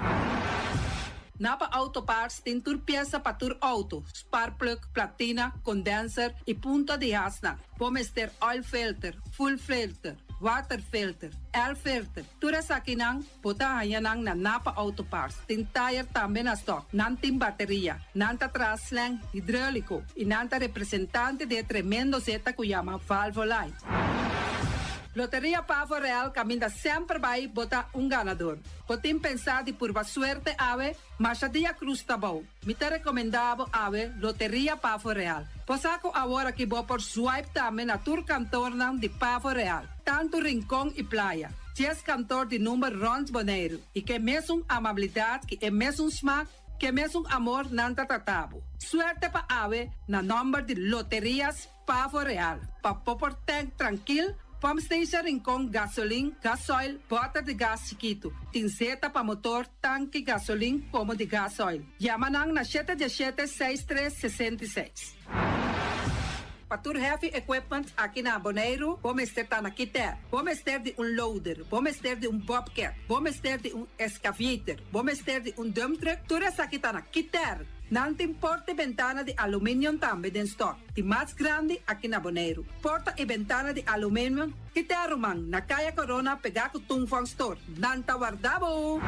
Napa Auto Parts tem tur pieza para tur auto, spark plug, platina, condenser e punta de asna. Vamos ter oil filter, full filter, water filter, air filter. Tura sa kinang, puta hayanang na Napa Auto Parts. Tem tire também na stock, nanting bateria, nanta traslang, hidráulico e nanta representante de tremendo zeta que chama Valvoline. Loteria Pavo Real caminha sempre vai botar ganador. Potem pensar de por suerte ave, mas a dia cruz tá bom. Me te recomendava ave Loteria Pavo Real. Posaco agora que vou por swipe também na tour cantor de Pavo Real. Tanto Rincón e Playa. 10 cantor de número Rons Boneiro. E que mesmo amabilidade, que é mesmo smack, que mesmo amor nanta tratabo. Suerte pa ave na número de Loterias Pavo Real. Pa popor tank tranquilo. Pump Station Rincón, gasolina, gasoil, bota de gás chiquito. Tinzeta para motor, tanque, gasolina, como de gasoil. Yamanang na 717-6366. Patur Heavy Equipment aqui na Boneiro, vamos ter na Kiter, vamos ter de loader, vamos ter de bobcat, vamos ter de excavator, vamos ter de dump truck, tudo isso aqui na Kiter. Não tem porta e ventana de alumínio também em stock. De mais grande aqui na Boneiro. Porta e ventana de alumínio que te arrumam na Caia Corona pegar com o Tungfang Store. Não tá guardado.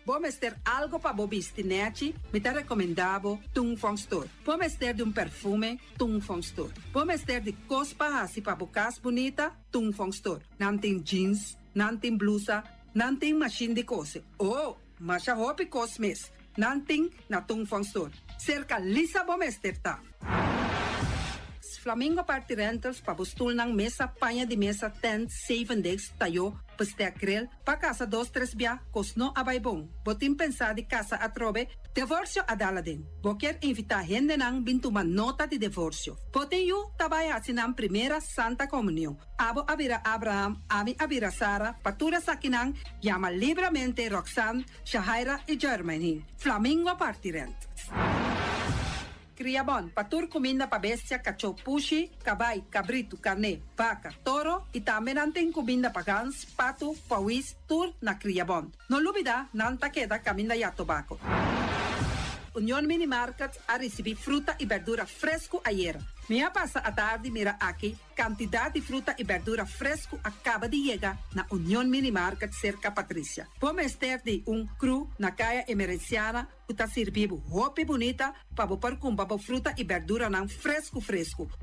Vamos ter algo para bobistinete, me te recomendavo Tungfang Store. Vamos ter de perfume, Tungfang Store. Vamos ter de cospa assim para bocas bonita, Tungfang Store. Não tem jeans, não tem blusa, não tem machine de coser. Oh, mas a roupa cosmes. Nanting na Tungfang Store. Cerca Lisa Bomester ta. Flamingo Party Rentals pa bustul ng mesa, panha de mesa, tent, 7 days, tayo, paste akrel, pa casa 2-3 bia, kosno abay bong. Botim pensa di casa atrobe, divorcio adala din. Boker invita gente nang bintuman nota de divorcio. Poten yu tabay asinang primera Santa Comunión. Abo abira Abraham, ami abira Sara, patura sakinang, llama libremente Roxanne, Shahaira y Germany. Flamingo Party Rentals. Criabon, patur comida para bestia, cachorro, pushi, cabay, cabrito, carne, vaca, toro e também tem comida para gans, pato, pauis, tur na Criabon. Não lubida, não ta queda caminda ya tobaco. União Mini Market a receber fruta e verdura fresco ayer. Minha passa a tarde mira aqui, quantidade de fruta e verdura fresco acaba de chegar na União Mini Market cerca Patrícia. Vamos ter de cru na caia emergenciana, que está servindo roupa bonita para pôr com fruta e verdura não fresco.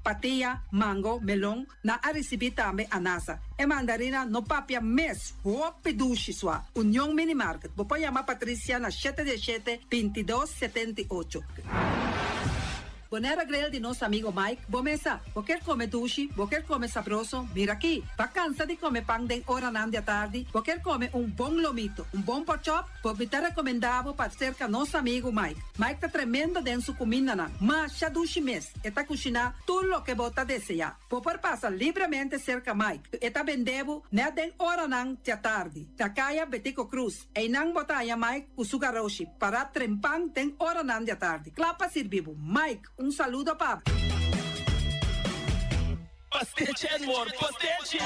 Patia, mango, melão, na a receber também anasa. E mandarina no papia mes, roupa duche sua. União Mini Market. Vou chamar Patrícia na 717-2278. Bonera grel de nosso amigo Mike. Bomesa, quer comer dushi, quer comer sabroso, mira aqui. Tá cansa de comer pão de hora nan da tarde, quer comer bom lomito, bom pork chop, me tá recomendável para cerca nosso amigo Mike. Mike tá tremendo dentro sua comida nan, mas já dushi mes, tá cozinhar tudo o que bota desejar. Por passa livremente cerca Mike, tá vendendo na den hora nan da tarde. Da caia Betico Cruz, e nan botaya Mike o sugaroshi para trempang den hora nan da tarde. Clapa servivo, Mike, saludo para. Pastiche, amor, pastiche.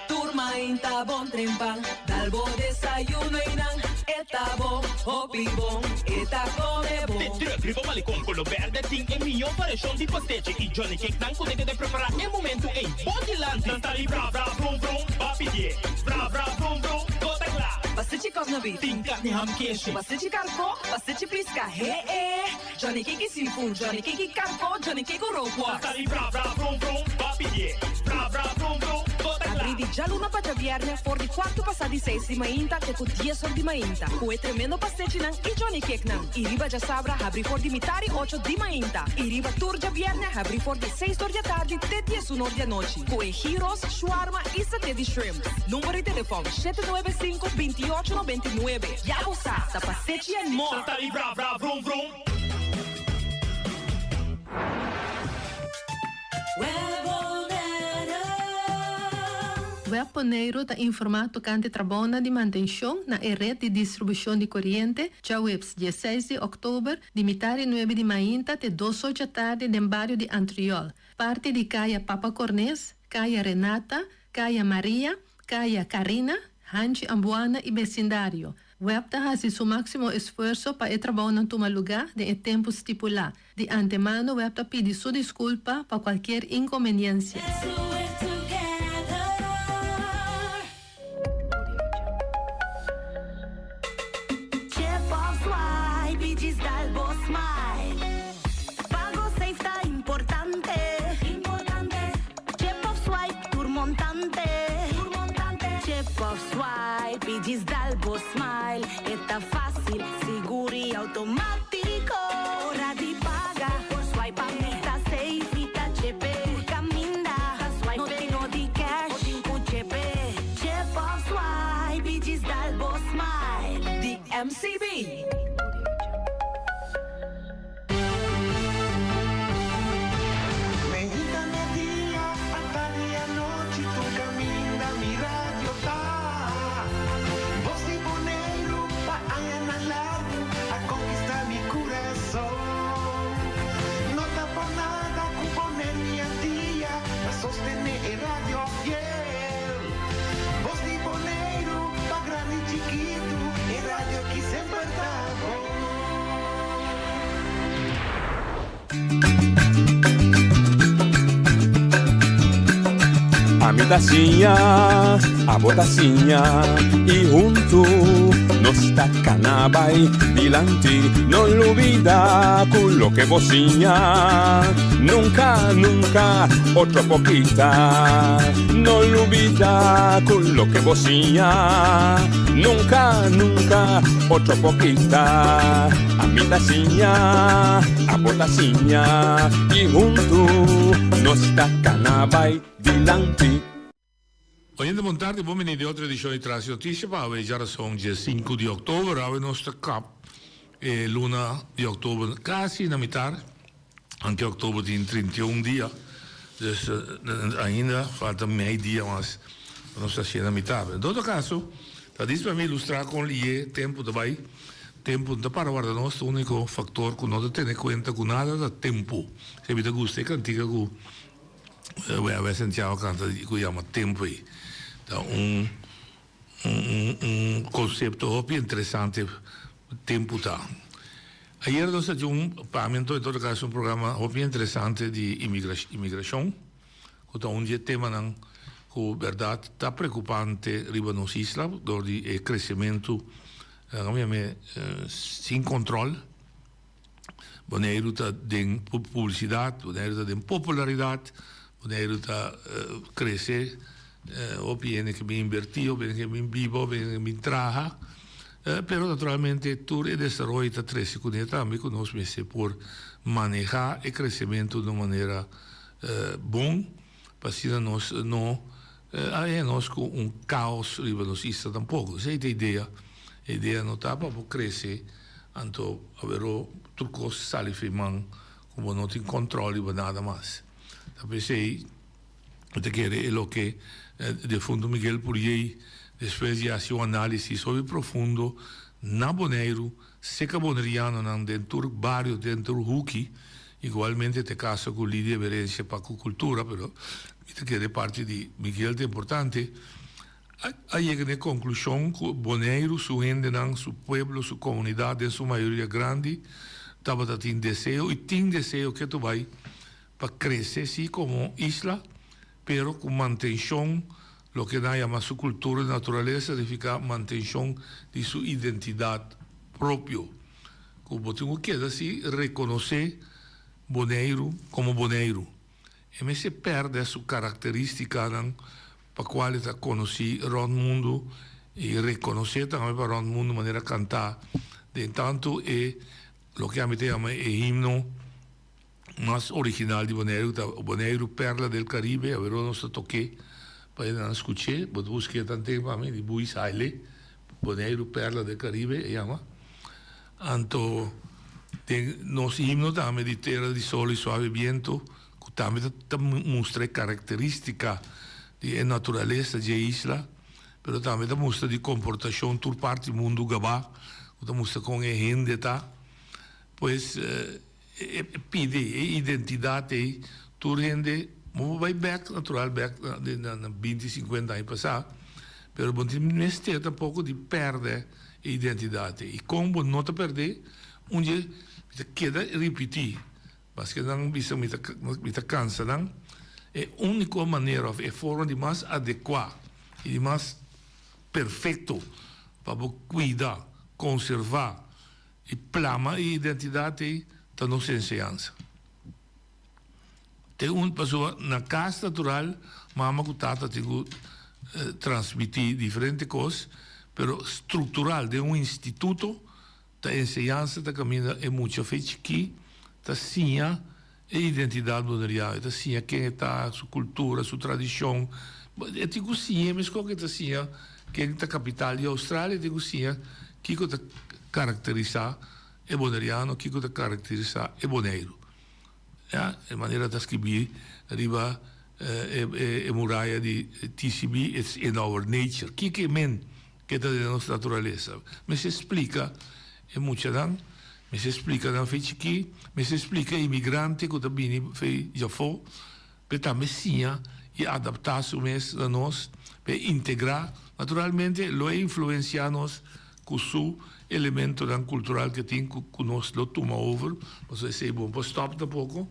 Turma inta bom trempang, dal bo desayuno inan, eta bom, hopi bom, eta come bom. Dribo malicom con lo verde, ting e mio para show di pastiche. I Johnny Cake nan con de preparar e momento e bodyland. Nantali bra bra brum brum, papi die. Bra bra brum brum, gota cla. Pastiche cosna beef, Ting carne ham queijo. pastiche carco, pastiche pisca, Johnny Cake seafood, Johnny Cake carco, Johnny Cake roquas. Nantali bra bra brum brum, papi die. Bra bra brum brum, gota cla. Abri di già luna para viernes, for di quarto passati 6 di mainta, che con 10 sol di mainta. Cue tremendo pastiche nan, i Johnny Cake nan. I riba già sabra, abri for di mitari 8 di mainta. I riba turgia viernes, abri for di 6 di tardi, te 10 un'ora di noci. Cue gyros, shawarma e satè di shrimp. Numero di telefono 795-2899. Ya usa, da pastiche and more. Nantali bra bra brum brum. Web Poneiro está informado cante trabona de manutenção na rede de distribuição de corrente, já webs 16 de outubro, de metade 9 de mainta até 2 horas da tarde, no bairro de Antriol. Parte de Caia Papa Cornês, Caia Renata, Caia Maria, Caia Karina, Hanchi Ambuana e vecindário. Web está fazendo seu máximo esforço para o trabalho não tomar lugar de tempo estipulado. De antemano, Web está pedindo sua desculpa para qualquer inconveniência. Digis dalbo smile, eta fácil, seguro e automático. Hora de pagar, por swipe amita safe, ita chepe. Por caminda, swipe no tenho de cash, o tinco chepe. Chep of swipe, digis dalbo smile. The MCB. A mi tacinha, a botacinha e junto nos tacanabay dilante, no olvida con lo que bocinha. Nunca, nunca, otra poquita, no olvida con lo que bocinha. Nunca, nunca, otra poquita. A mi tacinha, a botacinha e junto nos tacanabay dilante. Oyendo montardi, bom menino de outra edição de Traz Notícia, para ver já são dia 5 de outubro, a nossa cap, luna de outubro, quase na metade, anche outubro tem 31 dias, dus ainda falta meio dia, mas não está cheia na metade. Em todo caso, está disso para me ilustrar com o tempo também, tempo da para guardar nós, o único fator que não tem em conta com nada é tempo. Se me gusta, é cantiga que eu aveva sentito canta que chama tempo aí. Então, conceito bem interessante, tempo tá. Ayer nós tivemos pagamento, em todo caso, programa bem interessante de imigração, que é dia tema não, que verdade está preocupante riba nos islas, do crescimento, sem controle. Wanneer tá de publicidade, wanneer de popularidade, wanneer está crescer, op je que me invertir, op je que me vivo, op je que me traga, pero naturalmente todo el desarrollo está crece con ella también con nos meses por manejar el crecimiento de una manera bon, para si nos no nos con un caos riba nos isa tampoco. Esa es la idea no está para crecer, anto avero trucos sale firman como no tiene control y nada más. Entonces, te quiere lo que de fondo Miguel Purier después ya hace un análisis sobre profundo na Bonaire, seca boneriano dentro del barrio, dentro del Huki, igualmente te caso con Lidia Verencia para la cultura, pero que de parte de Miguel es importante. Hay llegado a la conclusión que Bonaire, su gente, su pueblo, su comunidad, en su mayoría grande, estaba teniendo deseo y tiene deseo que tú vayas para crecer, sí, como isla, pero con mantención, lo que llama su cultura y naturaleza, significa mantención de su identidad propia. Como tengo que decir, reconocer Bonaire como Bonaire. Y me se pierde su característica para cual está conocido el mundo y reconocer también para el mundo de manera cantar. De tanto lo que a mí te llama el himno más original de Bonaire, Bonaire Perla del Caribe, a ver, no se toqué, para ir a escuchar, pero busqué tanto para mí, de Buis Aile, Bonaire Perla del Caribe, se llama. Anto, nos himnos también de tierra de sol y suave viento, que también muestra características de naturaleza de isla, pero también muestra de comportación por parte del mundo gabá, que muestra con el gente, pues, pide identidad y tu gente vai back natural back de 20, 50 anos passados, pero bom nesse tempo pouco de perder a identidade e como não te perder onde queda repetir, mas que não bisa me cansa não é a única maneira é forma de mais adequada e de mais perfeito para cuidar, conservar e plasmar a identidade da nossa ensinança. Tem pessoa na casa natural, mama que tata tem que transmitir diferentes coisas, pero estrutural de instituto, da ensinança da caminha é muito feito aqui, da sim a identidade bonerial, da sim quem está, sua cultura, sua tradição. É tipo sim, mas qual que é sim quem está capital de Austrália, tem sim que está caracterizar é boneriano, que está caracterizar é boneiro. A maneira de escrever arriba a muralha de TCB, it's in our nature. Que é men que está na nossa natureza? Mas se explica, é muito não, mas se explica não fez aqui, mas se explica imigrante que está vindo fez já foi, para também sim e adaptar-se mesmo a nós, para integrar, naturalmente, lo influenciar nós com o elemento cultural que tem que nós lo toma over, você sei bom, para stop um pouco,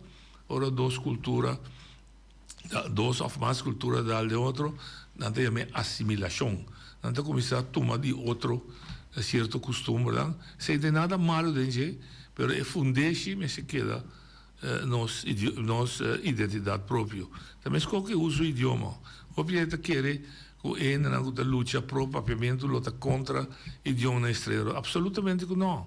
ora duas culturas, duas ou mais culturas de outro, não tem a assimilação, não tem começar a tomar de outro certo costume, não, sem ter nada malo dentro, mas é fundeixe, mas se queda nossa identidade própria. Também qualquer uso do idioma, o objeto quer que na luta propriamente luta contra o idioma estrangeiro. Absolutamente que não.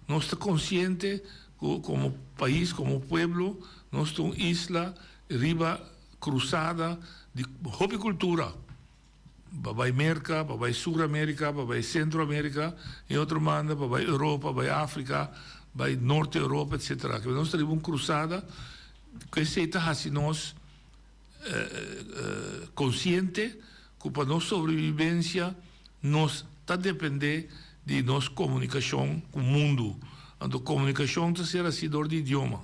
Nós estamos conscientes que, como país, como pueblo, nós somos uma isla riba cruzada de hobby cultura. Vai América, vai Sul-América, vai Centro-América, em outro manda, vai Europa, vai África, vai Norte Europa, etc. Que nós temos uma cruzada que aceita assim nós consciente que para nossa sobrevivência nós está depender de nossa comunicação com o mundo. Então, comunicação está ser assim de idioma.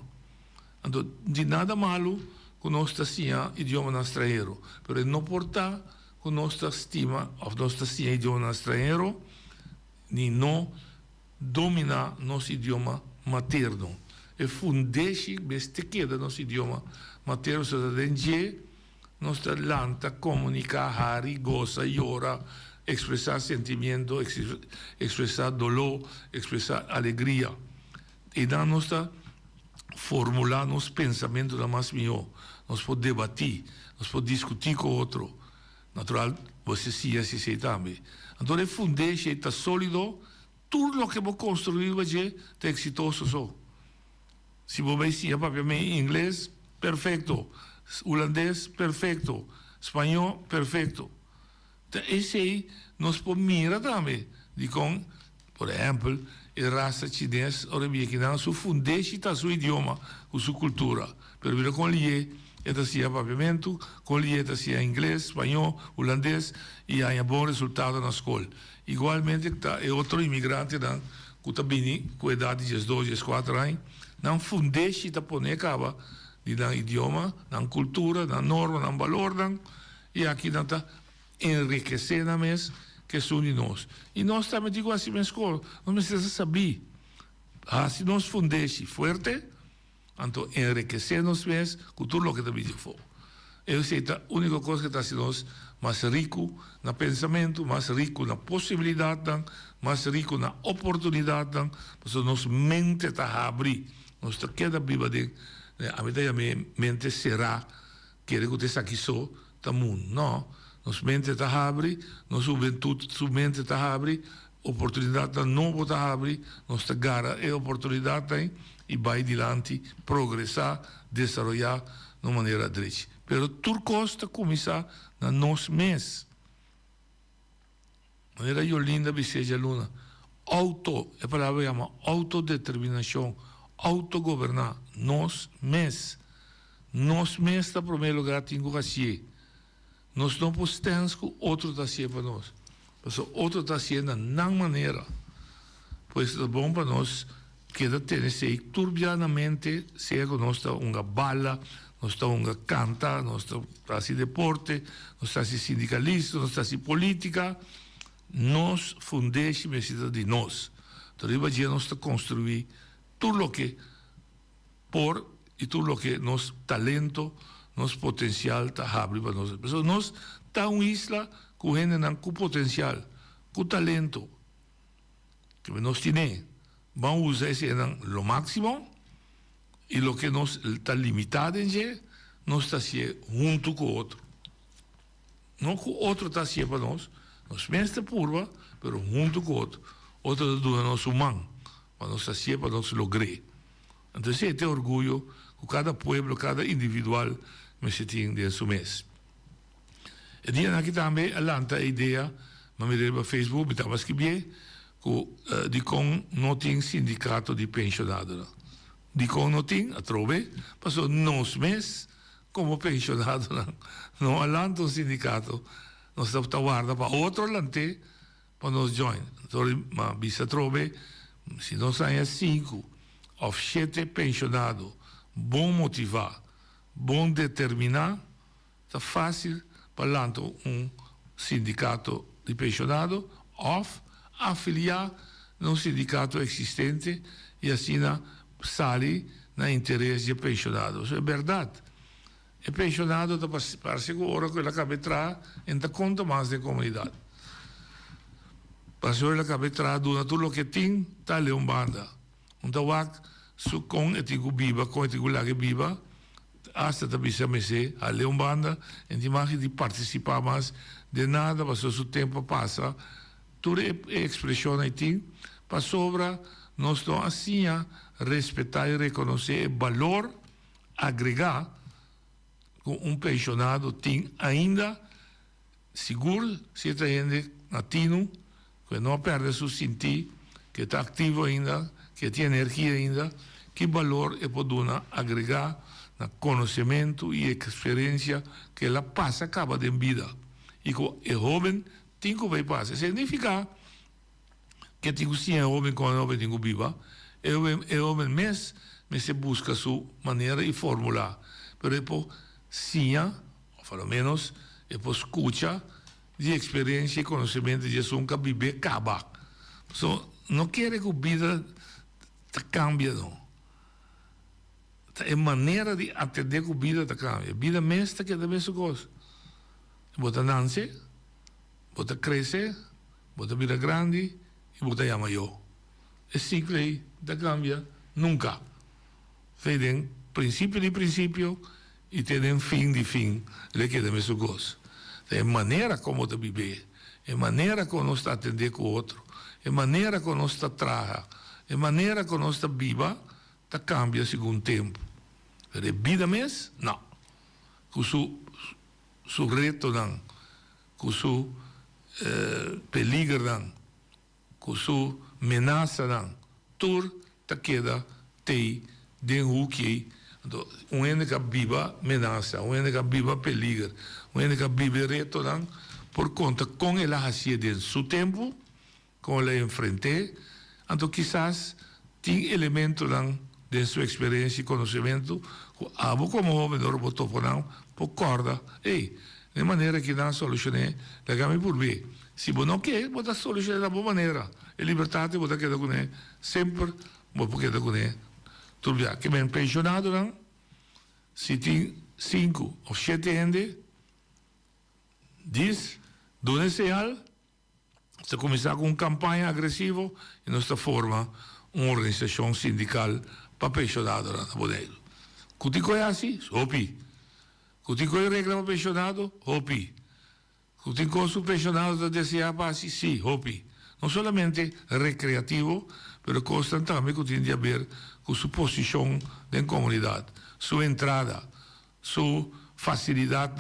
Então, de nada malo que nós está assim idioma estrangeiro, mas não porta que nós está estima ou nós está assim idioma estrangeiro, nem não dominar nosso idioma materno. E fundeixe, mas te queda nosso idioma materno, se dentro nostra lanta comunica, hari, goza, llora, expressar sentimento, expressar dolor, expressar alegria. E na nossa formular nos pensamentos da mais melhor. Nós podemos debater, nós podemos discutir com o outro. Natural, você se também. Então, o fundamento está sólido, tudo o que você construir vai ser exitoso só. Se você sia propriamente inglês, perfeito. Holandês, perfeito. Espanhol, perfeito. Então, esse aí, nós podemos mirar também. De com, por exemplo, a raça chinesa, que não se fundamento está seu idioma, com sua cultura. Pero mira com ele, está sia propriamente, com ele está sia inglês, espanhol, holandês, e há bom resultado na escola. Igualmente, é outro imigrante que está vindo com a idade de 12, 14 anos, não fundamento está pondo acaba de idioma, na cultura, na norma, na valor, e aqui está enriquecendo mesmo que são de nós. E nós também digo assim na escola, nós precisamos saber, se nós fundamento forte, então enriquecemos mesmo com tudo o que está vindo fora. Eu sei que a única coisa que está sendo mais rico no pensamento, mais rico na possibilidade, mais rico na oportunidade, porque nossa mente está abrindo, nós está queda viva de a minha mente será que você está aqui só, está mundo, não. Nossa mente está abrindo, nossa juventude, sua mente está abrindo, oportunidade nova está abrindo, nossa gara é oportunidade e vai adiante, progressar, desenvolver de uma maneira direita. Pero tudo custa começar na nós mesmos. Maneira linda que seja Luna. A palavra chama autodeterminação, autogovernar, nós mesmos. Nós mesmos, em primeiro lugar, temos que fazer. Nós não podemos que o outro está fazendo para nós. Mas o outro está fazendo da não maneira. Pois é bom para nós que ter esse turbianamente, seja que nós estamos uma bala, nós estamos uma canta, nós estamos assim deporte, nós estamos assim sindicalista, nós estamos assim política. Nós fundamos de nós. Então, nós estamos construir tudo o que por e tudo o que nosso talento, nosso potencial está abrindo para nós. Então, nós estamos uma isla com gente com potencial, com talento, que nós temos. Vamos usar esse lo máximo e o que nós está limitado em gente, nós está fazendo junto com o outro. Não que o outro está fazendo para nós, nós mesmos purva, mas junto com o outro. Outro do nosso humano, para nós está fazendo para nós lograr. Então, esse é o orgulho que cada povo, cada individual me se tem dentro do mês. E dia aqui também, alanta a ideia, mas me lembra Facebook, me estava escrevendo, de como não tem sindicato de pensionados. De como não tem, a trove, passou nós mesmos, como pensionados, não alanta um sindicato, nós estamos guardando para outro alante, para nós join. Então, mas bisa trove, se nós temos 5 ou 7 pensionados, bom motivar, bom determinar, está fácil para lançar sindicato de pensionados ou afiliar num sindicato existente e assim sale no interesse de pensionados. Isso é verdade. E pensionado está para segurar que ele acaba de entrar em conta mais da comunidade. Para que ele acaba de entrar tudo o que tem, está ali uma banda. Então, com o tigo biba, com o tigo lague biba, hasta também se amese, ali uma banda, e de mais de participar mais de nada, mas o tempo passa, toda a expressão aí tem, para sobra, nós estamos assim a respeitar e reconhecer o valor agregado que pensionado tem ainda, seguro, se está gente latino, que não perde seu sentir, que está ativo ainda, que tem energia ainda, que valor é pode agregar no conhecimento e experiência que ela passa acaba de vida. E que o jovem tem que vai passar. Significa que tem que ser jovem quando o jovem tem que viva, o jovem mesmo se busca sua maneira e fórmula. Pero depois, sim, ou pelo menos, depois escuta de experiência e conhecimento de Jesus que vive acaba. So, não quer que a vida cambie, não. É maneira de atender que a vida cambie. A vida mesmo que é da mesma coisa. Você nasce, você cresce, você vira grande e você é maior. É ciclo aí, não cambia nunca. Tem princípio de princípio e tem fim de fim, ele que é da mesma coisa. É maneira como te viver, é maneira como nós está atender com o outro, é maneira como nós está traga, é maneira como nós está viva, tá cambia segundo tempo. É vida mesmo? Não. Com su reto não, com su peligro não, com su menaça não, tur ta queda tei den huki, única viva menaça, única viva peligro, única viva reto não, por conta com ela hacía de su tempo, com ela enfrenté, então quizás tem elemento não de sua experiência e conhecimento, abo como homem do robotofonão, por corda, de maneira que não solucionei, legame por ver. Se você não quer, você está solucionando da boa maneira. E liberdade, você quer com ele, sempre, você quer com ele. Tudo bem, que bem pensionado, não? Se tem 5 ou 7 gente, 10, do seal, você começar com uma campanha agressiva e nós forma uma organização sindical para pensionado na Boneiro. Cutico é assim? Opi. Cutico é regra para pensionado? Opi. Cutico é pensionado da DCA para assim? Sim, opi. Não somente recreativo, mas constantemente que tem a ver com sua posição na comunidade, sua entrada, sua facilidade,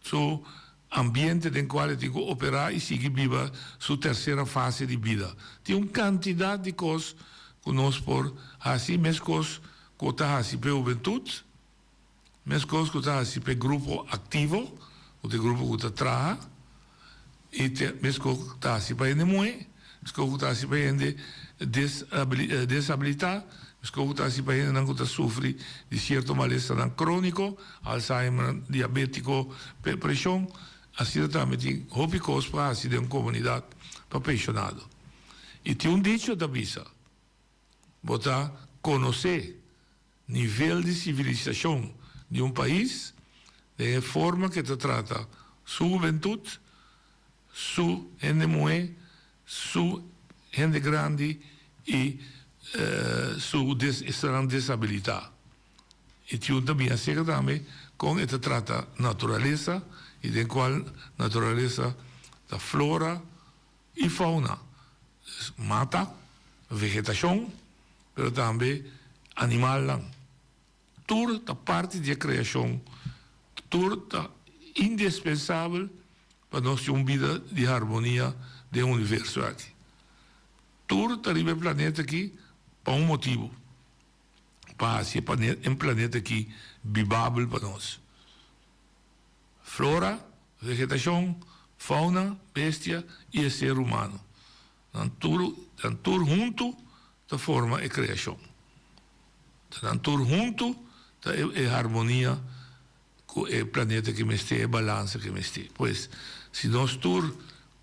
seu ambiente no qual tem que operar e seguir viva sua terceira fase de vida. Tem uma quantidade de coisas que nós por assim, mesmo coisas que está assim para a juventude, mesmo coisas que está assim para o grupo ativo, o grupo que está atrás, e mesmo coisas que está assim para a mulher, mesmo coisas que está assim para a desabilitar, mesmo coisas que está assim para a que sofre de certo malestar crônico, Alzheimer, diabético, pressão, assim também tem hobby coisas para assim de uma comunidade para pensionado. E tem um dicho da visa, botar conhecer nível de civilização de um país de forma que te trata sua juventude, sua gente mulher, sua gente grande e sua desabilidade. E tem também a ser também com te trata natureza e de qual natureza da flora e fauna, mata, vegetação, mas também animal. Tudo é parte da criação, tudo é indispensável para nós ter uma vida de harmonia do universo aqui. Tudo está no planeta aqui por um motivo, para ser um planeta aqui vivável para nós. Flora, vegetação, fauna, bestia e ser humano. Tudo junto da forma de criação. Tudo junto da harmonia com o planeta que me esteja, a balança que me esteja. Pois, se nós tudo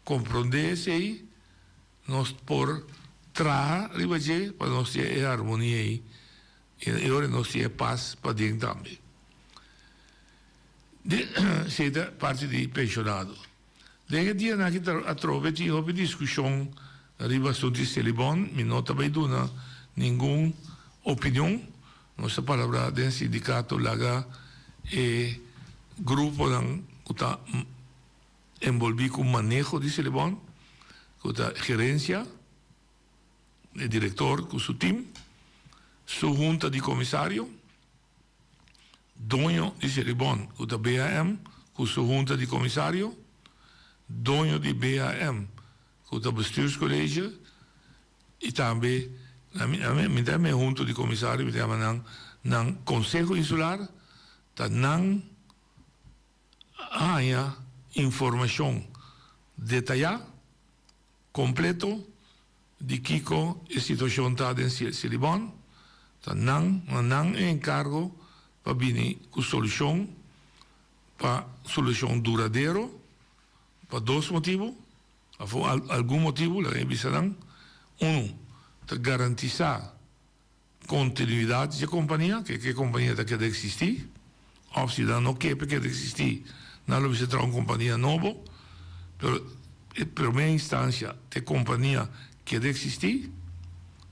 compreendemos aí, nós por trazer para nós ter a harmonia aí, e agora nós ter paz para dentro também. Seja parte de pensionado. Dentro dia na que trove tinha uma discussão arriba sobre Celibon, me nota bem duna nenhuma opinião. Nossa palavra do sindicato laga e grupo que está envolvido com o manejo de Celibon, com a gerência, o diretor com seu time, sua junta de comissário, dono de Celibon, com a BAM, com sua junta de comissário, dono de BAM, com o bestuurscollegio, e também me também junto de comissário, me também no Conselho Insular, que não há informação detalhada, completa, de que a situação está em Celibon, que não é encargo para vir com solução, para solução duradoura, por dois motivos. Por algum motivo, la revisarão. Para garantizar continuidade da companhia, que a companhia está quer existir, ou se não quer existir, não vai se trazer uma companhia nova, mas em primeira instância, a companhia quer existir,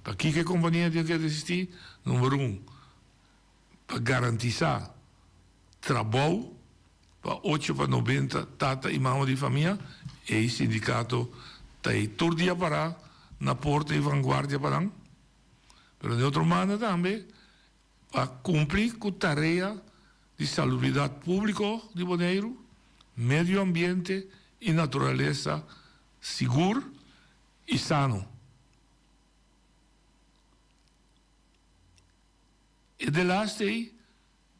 para que a companhia quer existir, número 1, para garantizar trabalho para 8 para 90 tata e mama de família, e o sindicato tem todo dia para na porta e vanguardia para lá. Mas de outra maneira também, para cumprir com a tarefa de salubridade pública de Bonaire, meio ambiente e natureza seguro e sano. E de laste,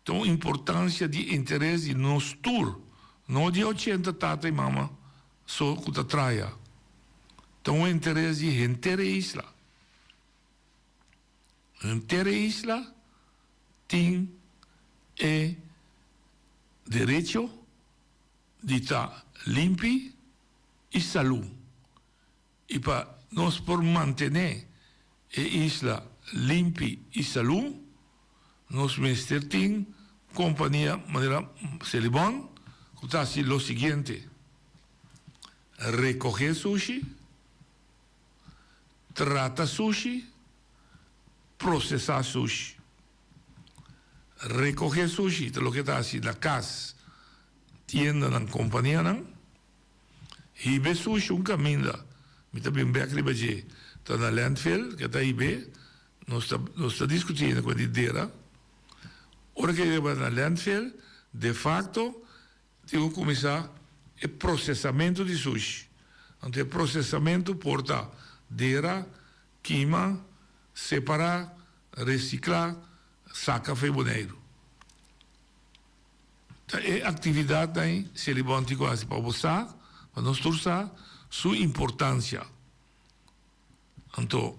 tem importância de interesse de nós tour, não de 80 tata e mama, só que a traia. Tem interesse de inteira isla. Inteira isla tem direito de estar limpo e saúde. E para nós por manter a isla limpa e saúde, nós mestre tem companhia maneira Celibon, que está assim o seguinte: recoger sushi, trata sushi, processar sushi. Recoger sushi, lo que está assim na casa, tienda na companhia não, e be sushi caminho, me também bem aqui está na landfill, que está aí bem, nós está discutindo com a ideia. Ora que vai na landfill, de facto, tem que começar o processamento de sushi. Então, o processamento porta dera, queima, separar, reciclar, saca feiboneiro. É atividade aí, se ele bom quase para usar, para nós torçar, sua importância. Então,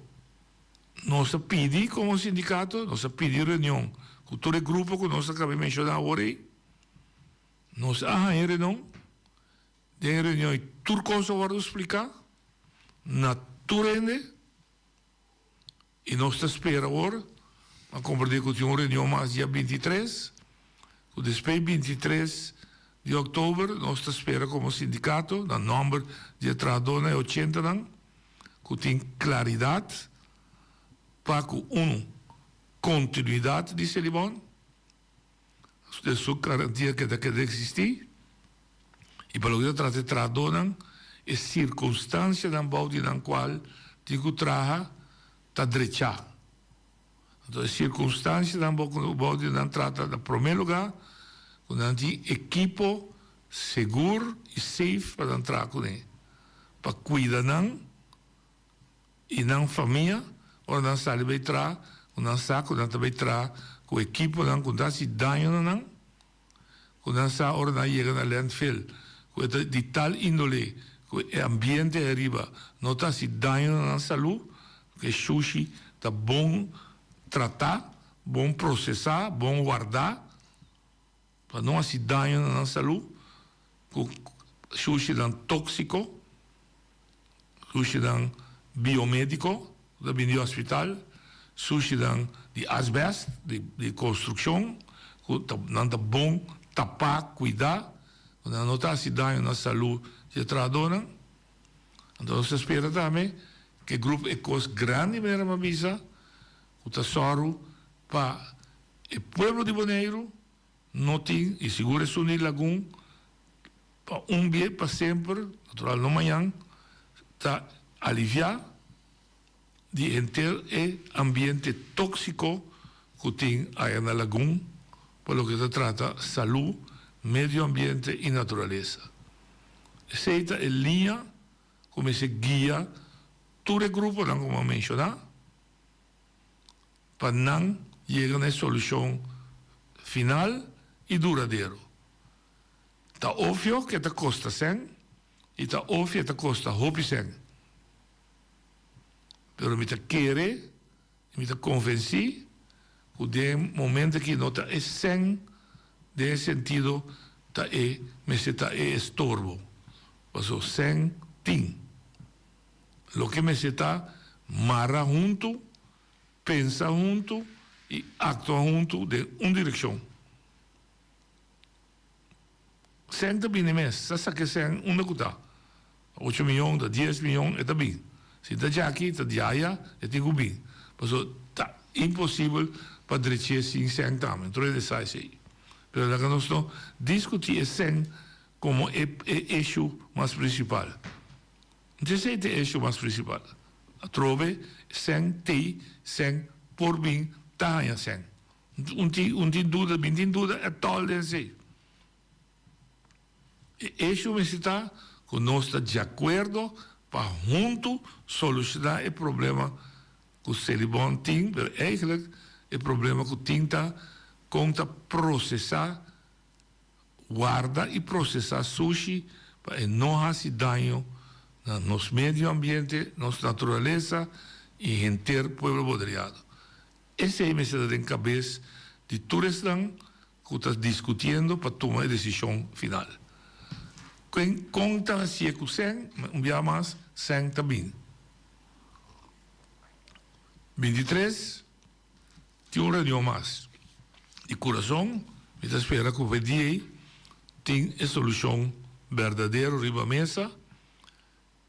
nós pedimos como sindicato, nós pedimos reunião com todo o grupo que nós acabamos de mencionar agora, nós reunião, de reunião, tudo coisa agora explicar, na turende, e nós esperamos agora, a compreender que tem uma reunião mais dia 23, que depois 23 de outubro, nós esperamos como sindicato, no número de trabalhadores é 80, que tem claridade, para que continuidade de Celibon, de sua garantia que deve existir, e para o que trata de trabalhadores, é circunstância na qual tem que trabalhar, está direita. Então, a circunstância da bode não trata, em primeiro lugar, quando a gente equipo seguro e safe para entrar com ele. Para cuidar não, e não família, ou não sabe bem entrar, ou não sabe, ou não também entrar com equipo não, quando não se danha não, quando não sabe, ou não chega na landfill, de tal índole, que o ambiente arriba, não está se danha na saúde, que sushi está bom tratar, bom processar, bom guardar, para não se danhar na saúde, com sushi dan tóxico, sushi dan biomédico, da do hospital, sushi dan de asbestos, de construção, não está bom tapar, cuidar, não está se danhar na saúde de trabalhador. Então, se espera também que o grupo é coisa grande, mesmo a visa, o tesouro para o povo de Bonaire não tem, e segura isso no lagoon, para dia, para sempre, natural no amanhã, está aliviar de inteiro ambiente tóxico que tem aí na lagoon, por lo que se trata saúde, meio ambiente e natureza. Essa é a linha como se guia todo o grupo, como mencionar, para não chegar a solução final e duradoura. Está óbvio que está custa 100 e está óbvio que está custa 100. Mas me querer, me convencer, que de momento que não está 100, de sentido, está estorbo. Mas o 100 tem. Lo que me está marra junto, pensa junto e actua junto de uma direção. 100 também não é, só que 100 onde está. 8 milhões, 10 milhões, está bem. Se está aqui, está de aia, está bem. Mas está impossível para direcer 100 também, então é isso aí. pero la que nós não discutir sem como eixo mais principal. Não sei se é eixo mais principal. Trove sem te, sem por mim, taia sem. Tem dúvida, é tal de ser. Eixo me está que nós estamos de acordo para junto solucionar o problema que o Celibon tem, mas eigenlijk o problema que o tinta conta processar, guarda e processar sushi para não fazer dano no nosso meio ambiente, nossa natureza e inteiro povo bodriado. Esse é a mensagem em cabeça de todos que está discutindo para tomar a decisão final. Quem conta se é que sem, um dia mais, sem também. 23, tem uma reunião mais. De coração, me espera que o PDA tenha a solução verdadeira riba a mesa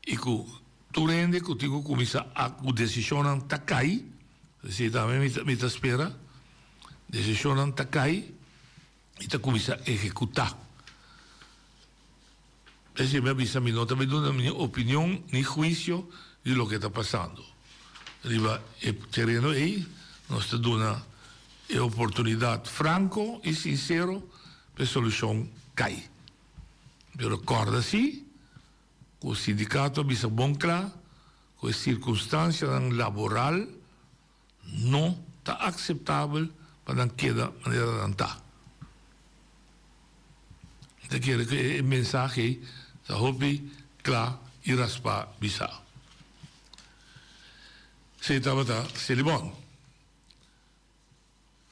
e que tu rende que tu começa a decisão tá cai, se também me espera, decisão tá cai e tu começa a executar. Essa é a minha nota, me dá a minha opinião, nem juízo de lo que está passando. Riba o terreno aí, nós te damos a oportunidade franco e sincero para a solução cai. Mas recorda-se que o sindicato avisa bom claro que a circunstância laboral não está aceitável para aquela maneira de andar. Então, quero que a mensagem está claro e raspar bisa. Se estava Celibon.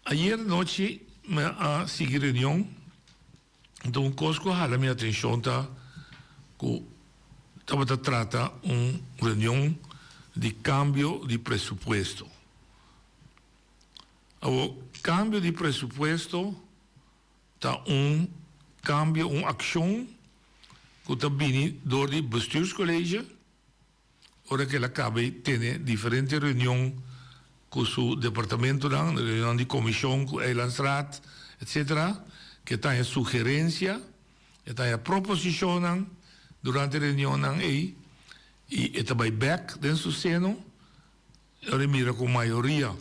Ayer noite, a seguir reunião, então, coisa que a minha atenção está que estava a tratar reunião de cambio de presupuesto. O cambio de presupuesto está cambio, uma ação que está vindo door de bestuurscollege, ora que ela acaba de ter diferentes reuniões com o departamento, reunião de comissão, com a Eilandsraad, etc., que tem a sugerência, que tem a proposição durante a reunião aí, e está vai back dentro do seno, ora mira com a maioria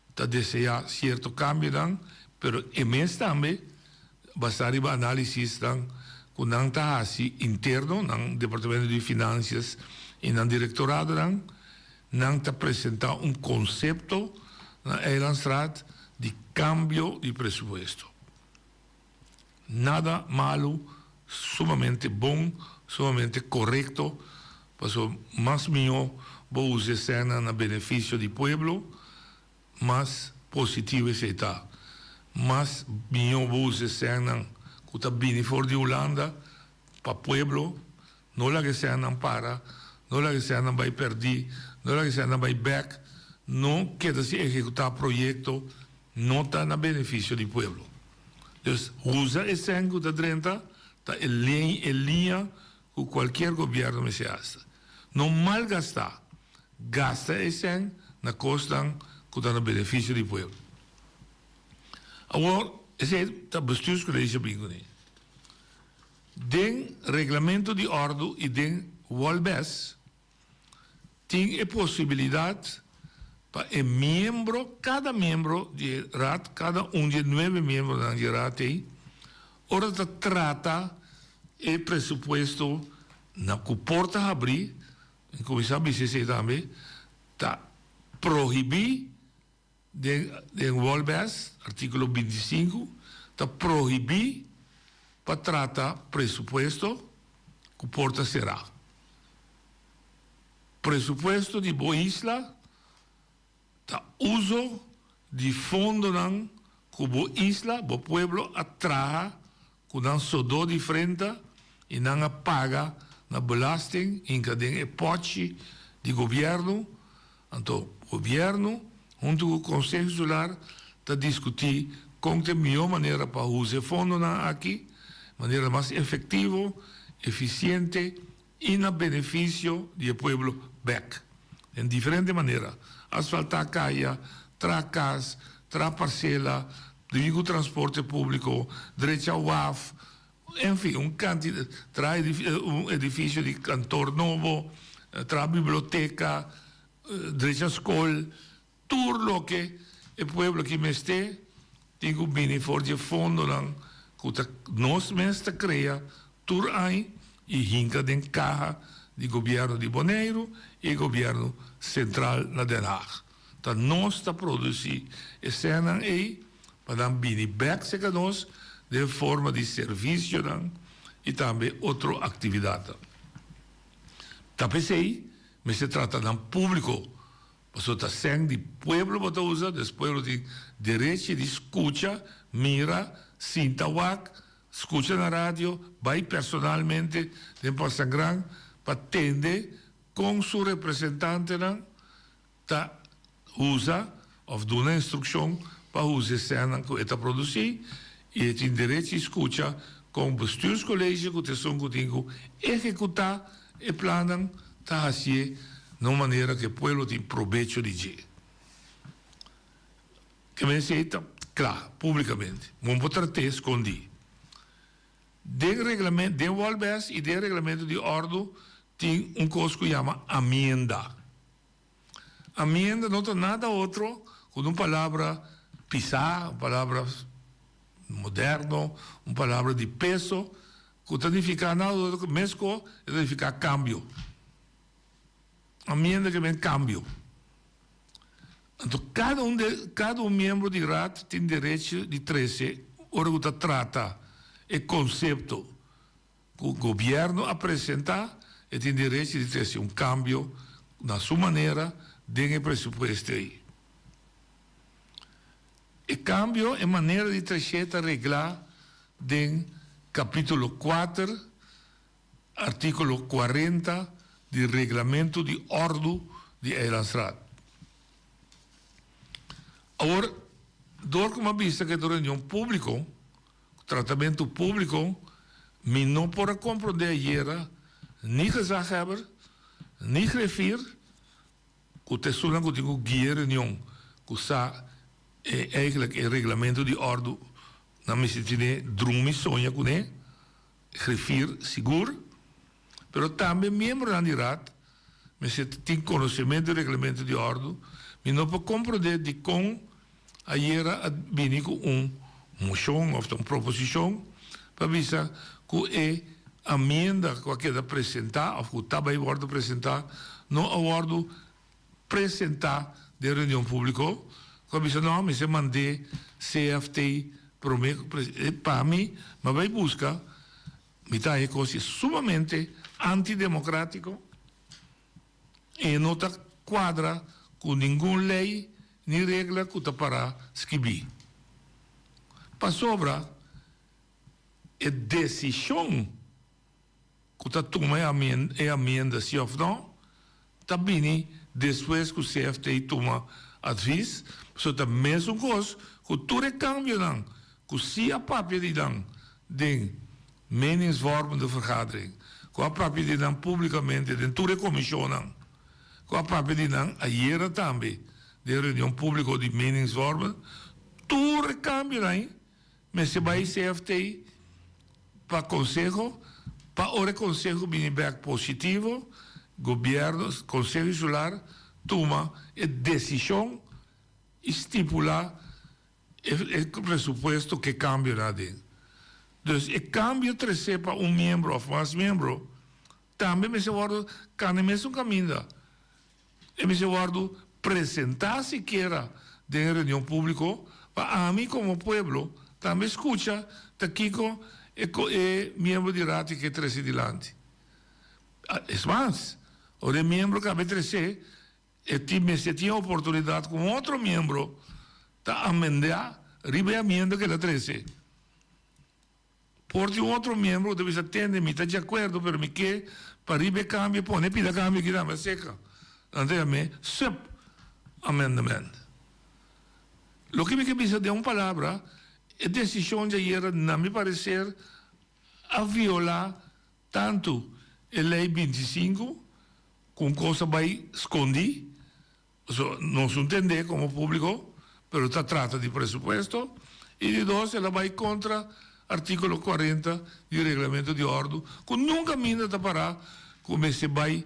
está desejar certo cambio, mas é mesmo também, basta a análise que não está assim interno, no departamento de finanças e no diretorado, não está apresentando conceito na Eilandsraad de cambio de presupuesto. Nada malo, sumamente bom, sumamente correto, para mais melhor vou usar cena no benefício do povo, mais positivo está. Mas melhor vou usar cena que está vindo fora de Holanda para o povo, não é que cena para, não é que cena vai perder, não é que cena vai back, não quer se executar projeto, não está no benefício do povo. Então, usa esse sangue da 30, está em linha com qualquer governo que se gasta. Não malgastar, gasta esse sangue na costa que está no benefício do povo. Agora, esse é o bestuurscollege bingo. Den regulamento de ordem e den Walbes tem a possibilidade para cada membro de RAT, cada de 9 membros da RAT, ora trata o presupuesto na que porta abrir, como sabe se também, está proibir de Walbes, artículo 25, está proibir para tratar presupuesto que porta será. Presupuesto de boa isla, tá uso de fundo nan que boa isla, boa pueblo atraja, que não sodou de frente e não paga na belasting em cadê pote de governo. Então, o governo, junto com o Conselho Solar, está discutir como é a melhor maneira para usar fundo aqui, maneira mais efetiva, eficiente e na benefício do povo back. Em diferente maneira. Asfaltar caia, tra casa, tra parcela, digo transporte público, direito ao WAF, enfim, traz um edifício de cantor novo, traz biblioteca, direito à escola, tudo o que o povo que me está, tem que vir for de fundo, que nós mesmos criamos, tudo aí, e hinca de caja do governo de Bonaire e governo central na Den Haag. Então, nós estamos produzindo cena aí, para vir back a nós, de forma de serviço e também outra atividade. Também mas se trata de um público, você está sendo de povo que usa, do povo de direito de escuta, mira, sinta escuta na rádio, vai personalmente em Passangrang para atender com seu representante, tá usa ou dá uma instrução para usar a cena que está produzindo e tem direito de escuta com o bestuurscolégio que tem que executar e planar tá assim de uma maneira que o povo tem proveito de dia. Que me aceita, claro, publicamente, não pode tratar escondido. De regulamento, de Walbes e de regulamento de ordem tem coisa que chama amenda. Amenda não é nada outro com uma palavra pisar, uma palavra moderno, uma palavra de peso, que significa nada outro que mesmo significa cambio. Amenda que vem cambio. Então, cada um membro de RAT tem direito de 13, ora que trata o conceito que o governo apresenta e tem direito de ter um cambio na sua maneira de pressuposto aí. E cambio é maneira de trazer reglar em capítulo 4, artículo 40 do regulamento de ordem de Eilandsraad. Agora, door como vista que durante reunião público, tratamento público, me não pode compreender ayer, nem gezaghebber, nem griffier, que te zullen que digo guia reunião, que sa eigenlijk het reglemento de ordem, na misitine drumi sonha com né, griffier seguro, pero também membro da raad, mas se tem conhecimento do reglamento de ordem, me não pode compreender de como ayer vim com moção ou uma proposição para avisar que a amenda que queda apresentar, ou que está vai ser apresentar, não é apresentar de reunião pública, que avisa não, mas se mandei CFT para mim, mas vai buscar, me está coisa sumamente antidemocrático e não está quadra com nenhuma lei nem regra que está para escrever. Para sobra, a decisão que está tomando a amenda, se ou não, está bem depois que o CFT toma advies, so está mesmo coisa que tudo é cambio dan, que se a papel de dan, de meningsvormende vergadering, que a papel de dan publicamente, de tudo é comissão dan, que a papel de dan, ayer também, de reunião pública de meningsvormende, tudo é cambio dan, mas se vai CFT para conselho, para o conselho vir back positivo, governo, conselho insular, toma a decisão, estipular o pressuposto que cambia lá dentro. Então, o cambio trazer para um membro ou mais membro, também me se guarda, cada mesmo caminho. E me se guarda apresentar sequer de reunião pública, para a mim como povo, também escuta, daqui com é membro de RAT que trazer adiante. É mais, o membro que vai trazer, se tinha oportunidade com outro membro, está a amendar, ribe a amenda que ele trazer. Porque outro membro deve se atender, me está de acordo, mas me quer, para ribe cambio, põe, pida cambio que dá, mas seca. Então, me, sub amendamento. O que me quer de uma palavra, a decisão de ayer, na me parecer, a violar tanto a lei 25, com coisa vai esconder, não se entende como público, mas está trata de pressuposto, E de dois, ela vai contra artículo 40 do regulamento de ordem, que nunca minda está parar, como se vai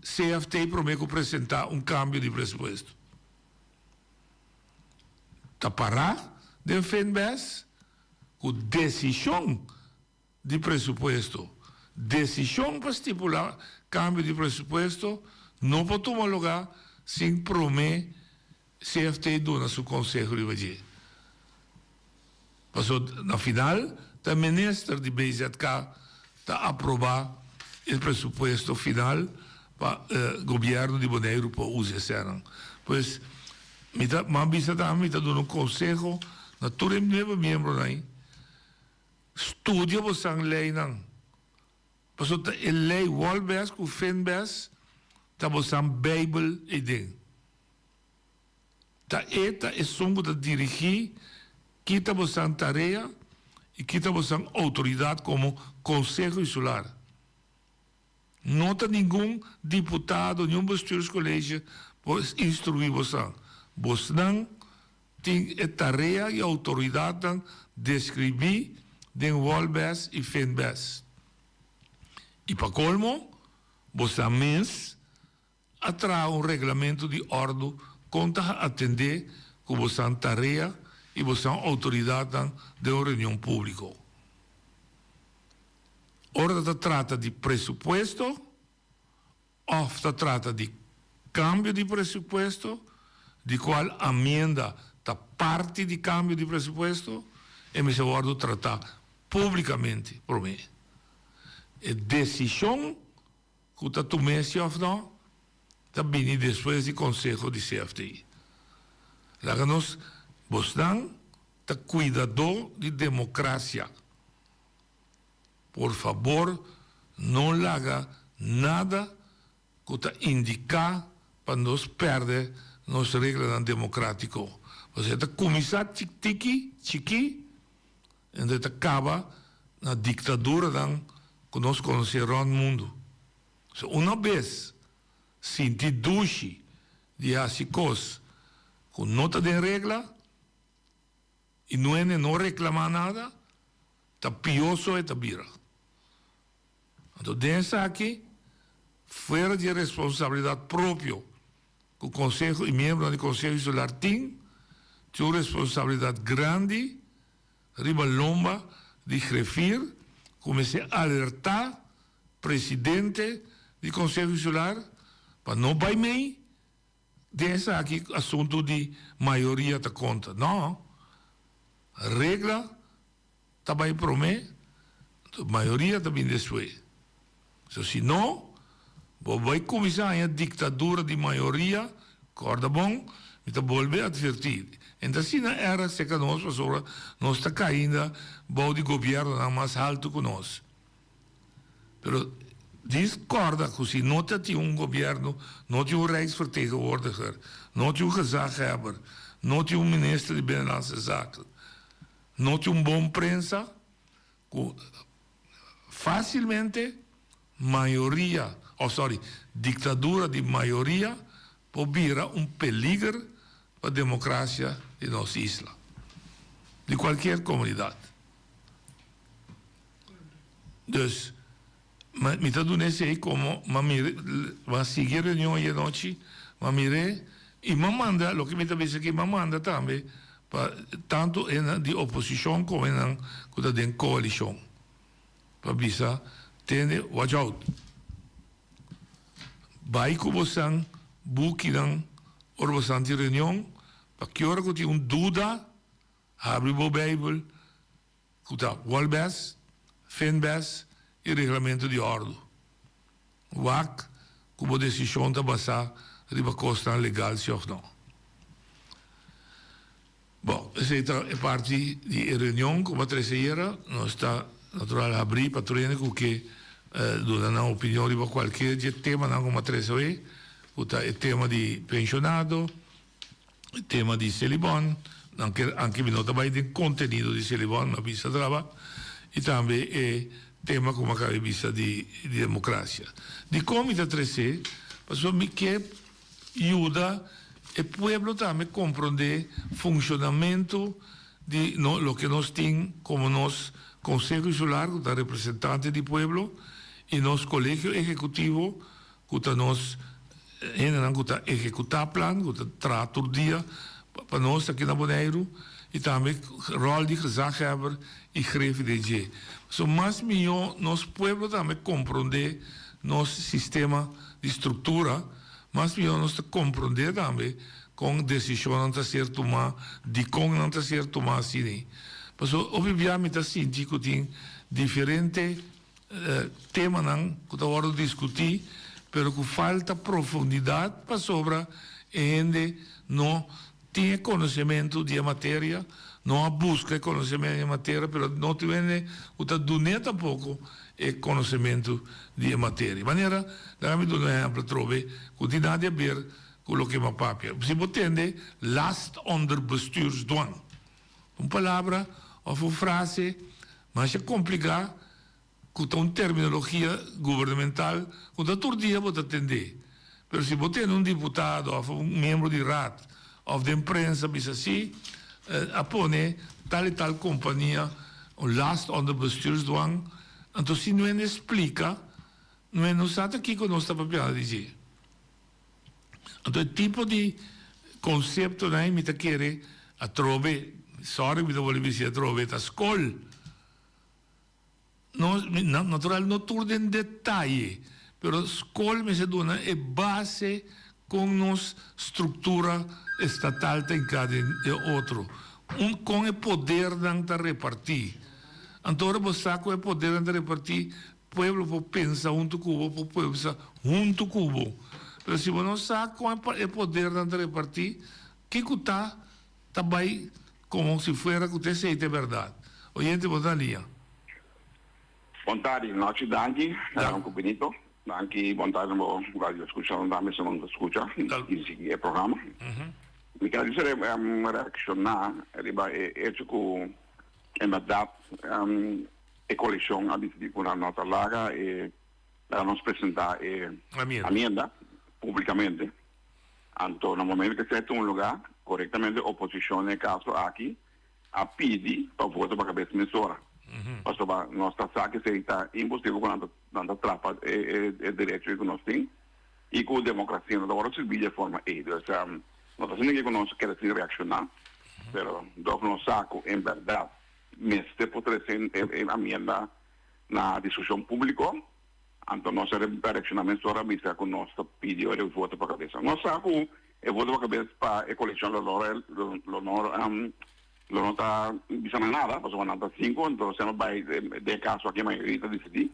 CFT promete apresentar um câmbio de presupuesto. Está parar de FNBES com decisão de presupuesto. Decisão para estipular câmbio de presupuesto não pode tomar lugar sem prometer CFT dona seu conselho de budget. Passou na final, o ministro de BZK está aprovar o presupuesto final para o governo de Bonaire para usar. Pois, mas bisa também está dando um conselho na todos os novos membros aí. Estudia você a lei não. Passou a lei Walbes com FNBES está você a Bíblia e dentro. Tá eta é songo de dirigir, kita você a tarefa e kita você a autoridade como Conselho Insular. Não tem nenhum deputado, nenhum bestuurscolégio para instruir você. Você não tem a tarefa e a autoridade de escrever de Walbes e FNBES. E para colmo, você mesmo atrai um regulamento de ordem conta atender com você a tarefa e você a autoridade de uma reunião pública. Ora se trata de presupuesto, ou se trata de câmbio de presupuesto, de qual amenda da parte de câmbio de presupuesto, e me se guardo tratar publicamente por mim. A decisão que está tomada ou não, está vindo depois do Conselho de CFTI. Lá que nós, Bosnan, está cuidador de democracia. Por favor, não laga nada que está indicar para nós perder nossa regra democrática. Você está começando chiqui, e você acaba na ditadura que nós conhecemos no mundo. Uma vez, sentir duche de asicos com nota de regra e não reclamar nada, está pioso e está bira. Então, dessa aqui, fora de responsabilidade própria, que o Conselho e membros do Conselho Insular têm uma responsabilidade grande, riba lomba, de referir, comecei a alertar o presidente do Conselho Insular para não vai meio dessa aqui assunto de maioria da conta. Não. A regra está bem para mim, a maioria está bem depois. Se não, vai começar a ditadura de maioria, corda bom, então volver a advertir. Então, se não era se que nós, pessoas, nós está caindo, o de governo mais alto que nós. Pero, discorda que se não tem governo, não tem Rijksvertegenwoordiger, não tem gezaghebber, não tem ministro de Binnenlandse Zaken, não tem bom prensa, facilmente maioria, ditadura de maioria, pode virar peligro para a democracia de nossa isla, de qualquer comunidade. Dus, me está dando aí como vai seguir a reunião aí à noite, mas mire, e me manda, o que me está dizendo aqui, me manda também, tanto de oposição como de coalição, para avisar, tem watch out. Vai com você, buque or você de reunião, para que hora que tem dúvida, abre o Bíblia, que está Walbes, FNBES e regulamento de ordem. WAC, como decisão está basada riba costa legal, se ou não. Bom, essa é parte de reunião, como a terceira, nós está natural abrir para treinar com que dando uma opinião riba qualquer tema, não como a terceira, o tema de pensionado, o tema de celibon, anche mi nota vai del contenuto di celibon, ma vista trava, e também tema como a vista de democracia. De como está trece, passou me que ajuda o povo também compreender funcionamento lo que nos tiene como nos Consejo Insular, que representante del pueblo, y nos Colegio Ejecutivo, que nos ejecutar plan, que trata el día para nos aqui na Bonaire, e também rol de gezaghebber e grefe de G. So, mais melhor, nos pueblo também compreender nosso sistema de estrutura, mas melhor nós compreender também com decisão não ser tomar, de como não ser tomar assim. Mas obviamente assim, que tem diferente tema não que está hora de discutir, pero que falta profundidade para sobre ainda não tem conhecimento de matéria, não busca conhecimento de matéria, pero não tem o tá tampouco conhecimento de matéria. De maneira, dá-me um exemplo, trove, que tem nada a ver com o que é papel. Se você entende, last onder bestuursdwang. Uma palavra ou uma frase, mas é complicado, com uma terminologia governamental, que todo dia você entender. Mas se você tem um deputado ou um membro de RAT, ou de imprensa, assim, apone tal e tal companhia, last onder bestuursdwang, então se não explica, não sabe aqui que nós estamos a dizer. Então, o tipo de conceito que me quer a trove, sorry, me vou dizer a trove, a escola, natural, não tudo em detalhe, mas a escola me se dona é base com nossa estrutura estatal em cada outro, com o poder de repartir. Então, você com o poder de repartir, o povo pensa junto com o povo, pensa junto com o povo. Mas se você não sabe com o poder de repartir, que está também como se fosse que você sei de verdade. O gente vota ali. Vontade, noite, danke, Franco Benito. Danke, vontade, no radio escuchar, dame se não escuta, e seguir o programa. Me quero dizer, reaccionar, é que, em verdade, a coalição a decidir com a nossa larga e para nos apresentar a emenda publicamente. Então, no momento que se tem um lugar, corretamente, a oposição, no caso aqui, a pedir para votar para a cabeça emissora. Mas nós sabemos que está impossível com a trapa e direito que nós temos e com a democracia não dá servir de forma nós estamos aqui que nós queremos reaccionar, mas nós sabemos, em verdade, mas se pode ser a emenda na discussão pública, então nós reaccionamento só avisa que nós pedimos o voto para a cabeça. Nós sabemos que o voto para a cabeça para a coalição não está dizendo nada, mas não está 5, então você não vai de caso aqui a maioria decidir,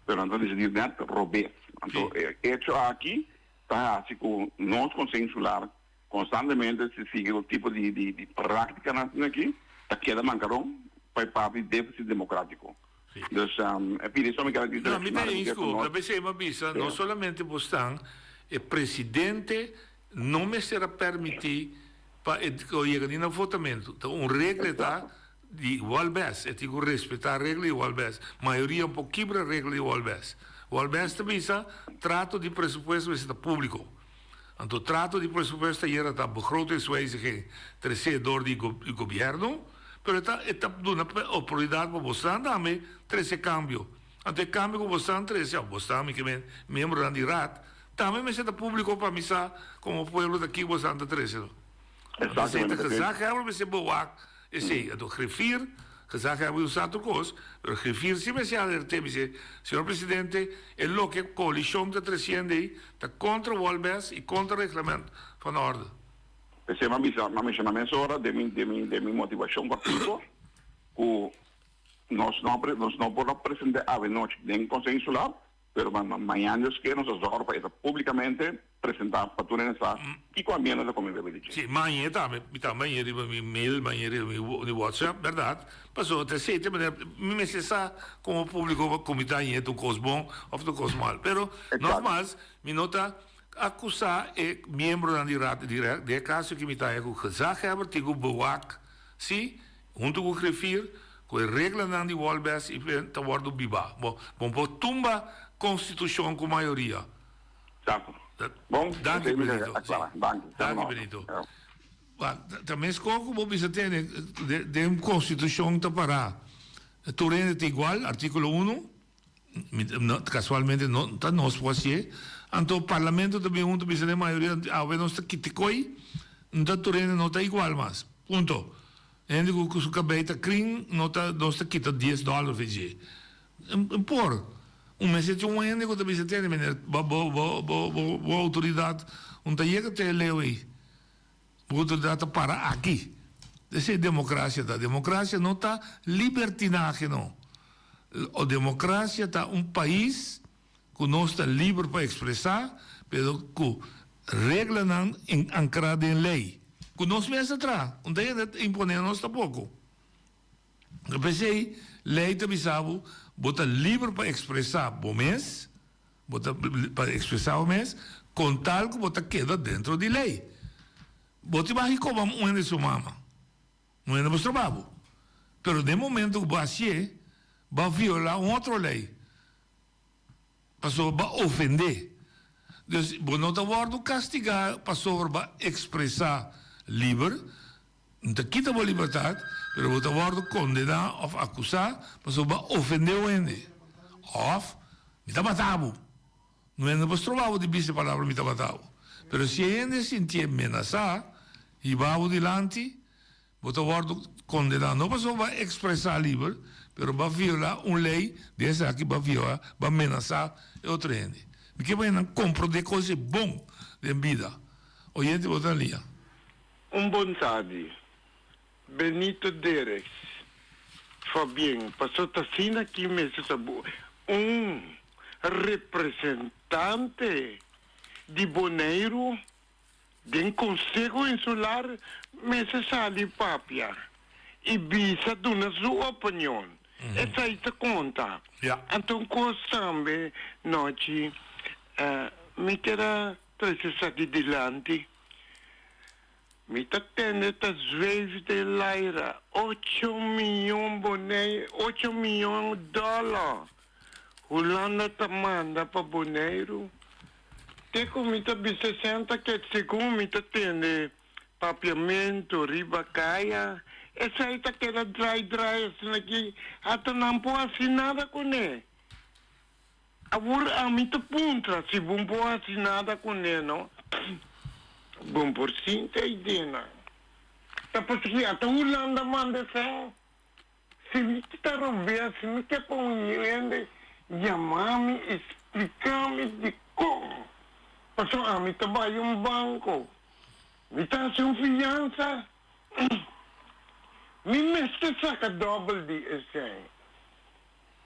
mas não está decidindo nada, Robert. Então, hecho aqui, está assim que nós, Conselho Insular, constantemente se sigue o tipo de prática aqui, está queda mancarão para parte do déficit democrático. Então, por isso me quero dizer... Não, me tem desculpa, não somente você, o presidente não me será permitir para chegar no votamento. Então, regra está de igual vez, é tipo respeitar a regra de igual vez. A maioria um pouco quebra a regra de igual vez. Igual vez também trato de pressuposto está público. Então, trato de pressuposto era está begrotingswijziging ter setor do governo, mas está dando a oportunidade para você também ter esse cambio. Então, o cambio que você tem, você também que é membro da RAT, também está público para mim, como o povo daqui você está trazendo. Exatamente. Gezag hebben we ze bewaakt. Het griffier, gezag hebben we usado coisa. O griffier se me se dice, senhor presidente, lo que a coalição está trazendo aí está contra o Walbes e contra o regulamento van orde. Esse é uma mensura de minha motivação partido, que nós não podemos apresentar a noite em Conselho Insular, mas amanhã nós queremos usar para publicamente apresentar para tudo nessa e com a minha da comunidade. Sim, amanhã também ele me mail, amanhã ele me WhatsApp, verdade? Passou até 7, mas me cessa como público comitê do Cosbon ou do Cosmal. Pero normal, me nota acusar membro da RAT de caso que me está com gezag hebben, tegen bewak, sim, junto com o griffier, com a regra na de Walbes e te worden biba. Bom, tumba Constituição com maioria. Certo. Bom, danke, Benito. Danke, Benito. também como você tem de uma constituição tá para tudo é igual, artículo 1, casualmente não tá nos pode ser, então o parlamento também precisa de maioria, a ver nós criticoi, então tudo não tá igual mais, ponto. Gente que su cabeça crin não tá quita $10 veje. Por mês é um gente que também se tem, boa autoridade, tá chega até leu aí. Autoridade para aqui. Essa é democracia. A democracia não está libertinagem, não. A democracia está país que não está livre para expressar, mas que regra não ancrada em lei. Que nós mesmos atrás. Não tem que imponer nós pouco. Eu pensei, lei também sabe, bota livre para expressar o mês, para expressar o mês, com tal que bota queda dentro de lei. Você vai como um de sua mama. Não é no nosso trabalho. Mas no momento que você vai violar uma outra lei, passou a ofender. Então, você não está guardando castigar, passou a expressar livre, não está quitando a liberdade, mas você está guardando condenar ou acusar, passou a ofender o ende. Ou, me está matando. Não é no nosso trabalho de dizer a palavra me está matando. Mas se a gente se sentir ameaçado, e vai adiante, você vai condenar, não passou a expressar livre, mas vai violar uma lei dessa aqui, vai violar, vai ameaçar outra gente. Porque vai não comprar de coisas boas de vida. O gente vai ali. Bom tarde. Benito Deres. Fabián, passou assim aqui mesmo, representante de Bonaire de Conselho Insular mesa sali papia e bisa duna sua opinião. Essa aí te conta. Então, cosambe, noite, me quero trazer de delante. Me tá tendo as vezes de Laira, 8 milhões boneiro, 8 milhões de dólares. Holanda tá manda para Bonaire. Te comita bi 60 que segundo me tende papiamento, ribacaia, essa aí tá querendo dry, assim aqui, até não pode assinar nada com ele. Agora, a mim tá punta, se não pode assinar nada com ele, não? Bom por sim, tem ideia. Tá porque até o Holanda manda assim, se me tá roubando, se me quer pôr ele, chamar-me, explicar-me de como. Passou a mim trabalho banco. Me está sem fiança. Me mestre saca double de assim.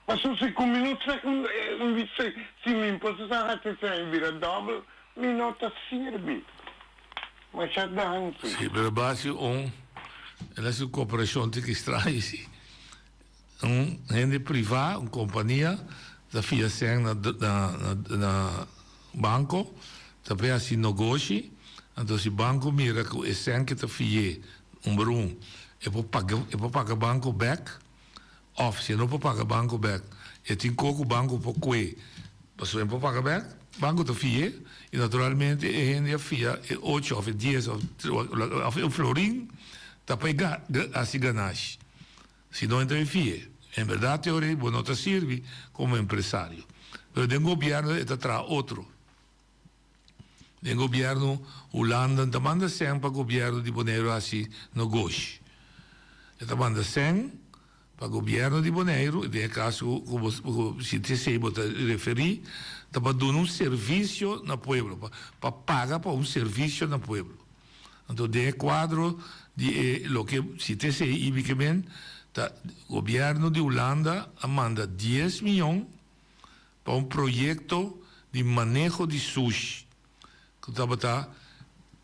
Passou 5 minutos, se me imposto saca assim, vira double, me nota serve. Mas já dá antes. Sim, mas base ela é uma cooperação que extrai se gente privada, uma companhia, da FIA na banco, também assim negócio, então se banco mira que é sem que te fie número 1, é para pagar banco back, ou se não para pagar banco back, é tem coco banco para coe, mas se para pagar back, banco te fie, e naturalmente é gente fia 8 ou 10 ou um florim, tá para assim ganache, se não então fie, em verdade teoria, não te serve como empresário, mas o governo é atrás outro. O governo Holanda não manda 100 para o governo de Bonaire assim negócio. Ele manda 100 para o governo de Bonaire, em caso que se TC referir, para dar serviço no pueblo, para pagar para serviço no pueblo. Então, de quadro de lo que se TC ibicamente, o governo de Holanda manda 10 milhões para projeto de manejo de sushi.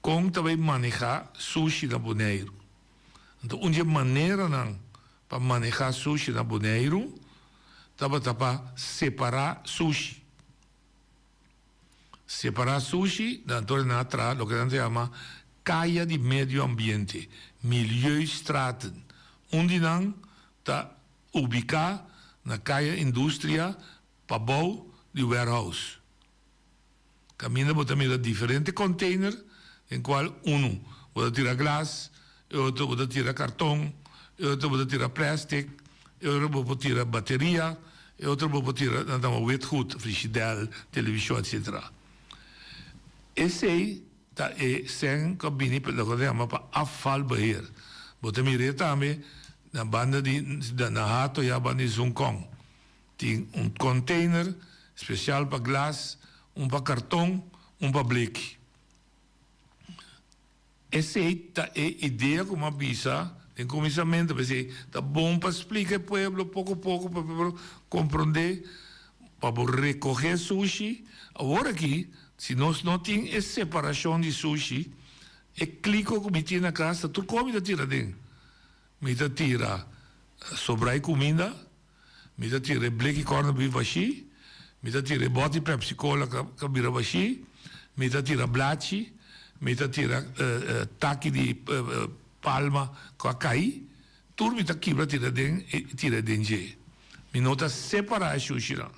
Como também manejar sushi na Bonaire. Então, uma maneira para manejar sushi na Bonaire, para separar sushi. Separar sushi, então, atrás, o que a gente chama caia de meio ambiente, milieustraten, onde não está ubicado na caia indústria para bom de warehouse. Camina por também diferentes containers, em qual bota tira glas, e outro bota tira cartão, e outro bota tira plástico, e outro bota tira bateria, e outro bota tira wetgoed, frigidaire, televisão, etc. Esse aí zijn cabine para afvalbeheer. Bota mire também na banda na rato e a banda de Zungkong. Tem container especial para glas, para cartão, para bleque. Essa é a ideia como a bisa, em começamento, tá bom para explicar ao povo pouco a pouco, para compreender, para recolher sushi. Agora aqui, se nós não temos essa separação de sushi, é clico que me tira na casa, tu come e tira dentro. Me tira sobrar comida, me tira bleque corno bivashi, me tira bote Pepsi Cola que vira vashi, me tira blachi, me tira taqui de palma com a cai, tudo me quebra tira dentro. Me nota separar sushi lá.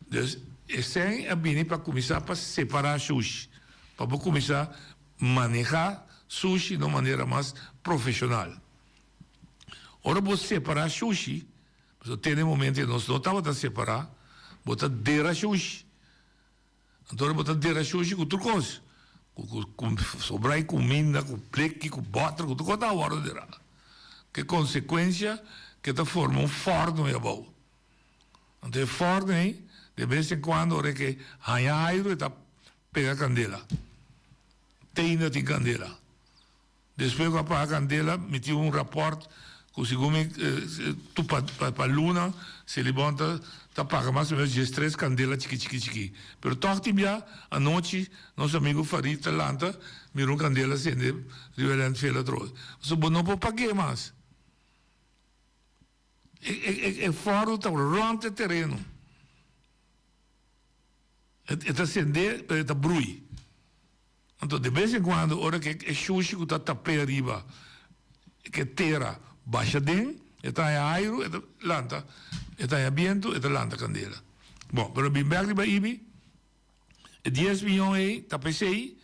Dus esse é a bine para começar a separar sushi, para começar a manejar sushi de uma maneira mais profissional. Ora, você separar sushi, mas tem um momento que nós não estávamos a separar, botar dera sushi. Então, botar dera sushi com outra coisa. Com sobrar comida, com pleque, com bota, com tudo a hora dela. Que consequência que está formando um forno é bom. Então, forno, hein? De vez em quando, ora que hanhairo está pega candela. Tem candela. Depois que apaga a candela, metiu um rapport que segundo tu para a luna, se levanta, tá paga mais ou menos 3 candelas chiqui. Pero toque já, à noite, nosso amigo Farid Talanta, mirou candela acende, rivelando fela trouxe. Você não pode pagar mais. É fora do ronte terreno. É acender, é brui. Então, de vez em quando, hora que é sushi que está tapé arriba, que terra baixa dentro, está em aero, está lanta, está em vento, está lanta candela. Bom, pero bem back para IBI, 10 milhões aí, está PC,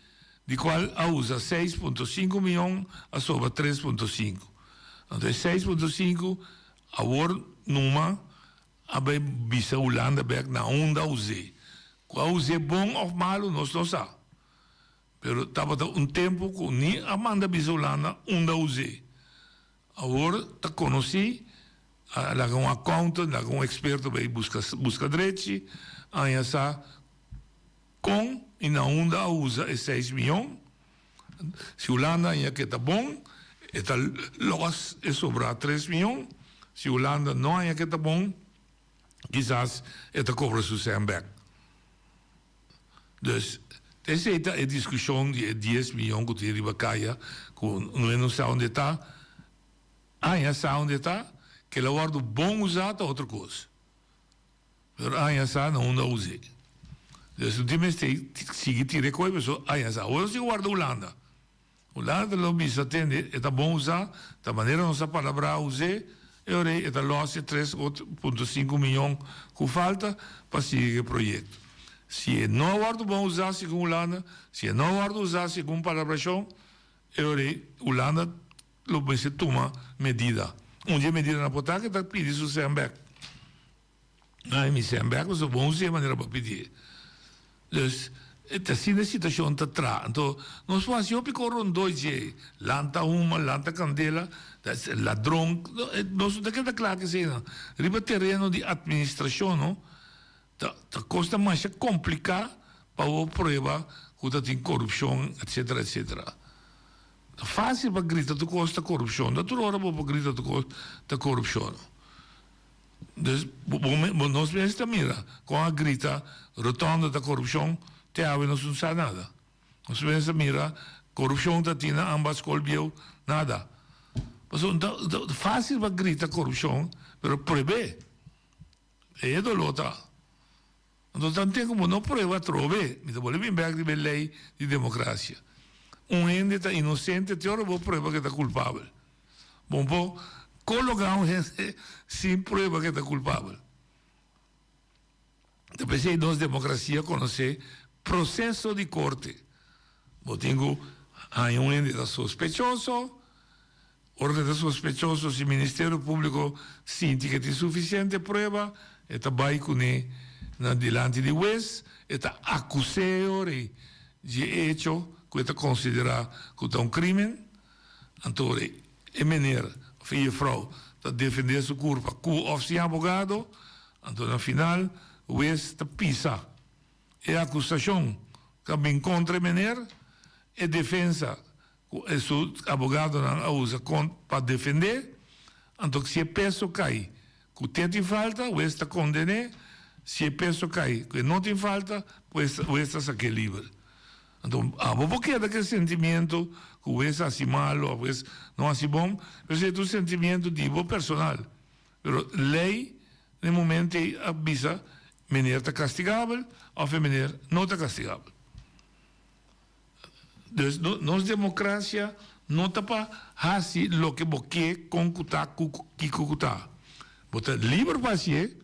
de qual a usa 6,5 milhões a sobra 3,5. Então, 6,5, a hora numa, a bisa Holanda back na onda usei. Qual usei bom ou malo, nós não sabemos. Pero estava tempo que nem a manda bisolana onda usei. Agora te conheci, lá com um accountant, lá com um experto para busca direito, aí essa com e na onda usa 6 milhões. Se Holanda ainda que está bom, está loss e sobrar 3 milhões. Se Holanda não ainda que está bom, quizás está cobra seu back. Dus essa é a discussão de 10 milhões que tem riba caia, que não sei onde está. Aí sabe onde está, que ela guarda bom usado é outra coisa. Mas aí sabe não usei. Então, o time tem que seguir tirando coisa, mas aí sabe. Agora se guarda Holanda. Holanda não me atende, está bom usar, da maneira nossa palavra usei, eu orei, está losse 3,5 milhões que falta para seguir o projeto. Se não guarda bom usar segundo Holanda, se não guarda usar segundo palabração, eu orei, Holanda lo vai se toma medida. Dia medida na potaca está pedindo o Sembeck. Aí me Sembeck, mas o bom usar maneira para pedir. Dus, assim a situação está atrás. Então, nós fazemos eu pico dois dias, lanta uma, lanta candela, ladrão, nós daquela claro que sei, riba terreno de administração, não? Tá costa mais complicado para a prova que tem corrupção, etc. Fácil para gritar tu costa corrupção, da tua hora para gritar tu costa corrupção. Nós mesmo mira, com a grita rotonda da corrupção, te ave não sabe nada. Nós mesmo mira, corrupção da tina ambas colbeu nada. Fácil para gritar corrupção, pero proibir é dolota. Então, tanto como não prova trove, me vou vir back de lei de democracia. Gente está inocente, te ora vou prova que está culpável. Bom, pô, colocar gente sem prova que está culpável. Depois, nós democracia conhecer processo de corte. Eu tenho Hay un ente sospechoso, orden de sospechoso, si el Ministerio Público siente que tiene suficiente prueba, está vai con delante de juez, está acusado de hecho que está considerado que es un crimen, entonces, el menor, o vrouw, está defender su culpa, of si abogado, entonces al final, o juez está pisa. E acusação que vem contra o menor é defesa. O advogado não usa para defender. Então, se o peso cai, que tem falta, o está condenado. Se o peso cai, que não tem falta, o está saque livre. Então, porque é aquele sentimento que o está assim mal, ou não assim bom, mas é um sentimento de personal. Mas a lei, no momento, avisa menor está castigável, ou a menor não está castigável. Então, nossa democracia não está para fazer o que você concuta, que concuta. Você é livre para fazer,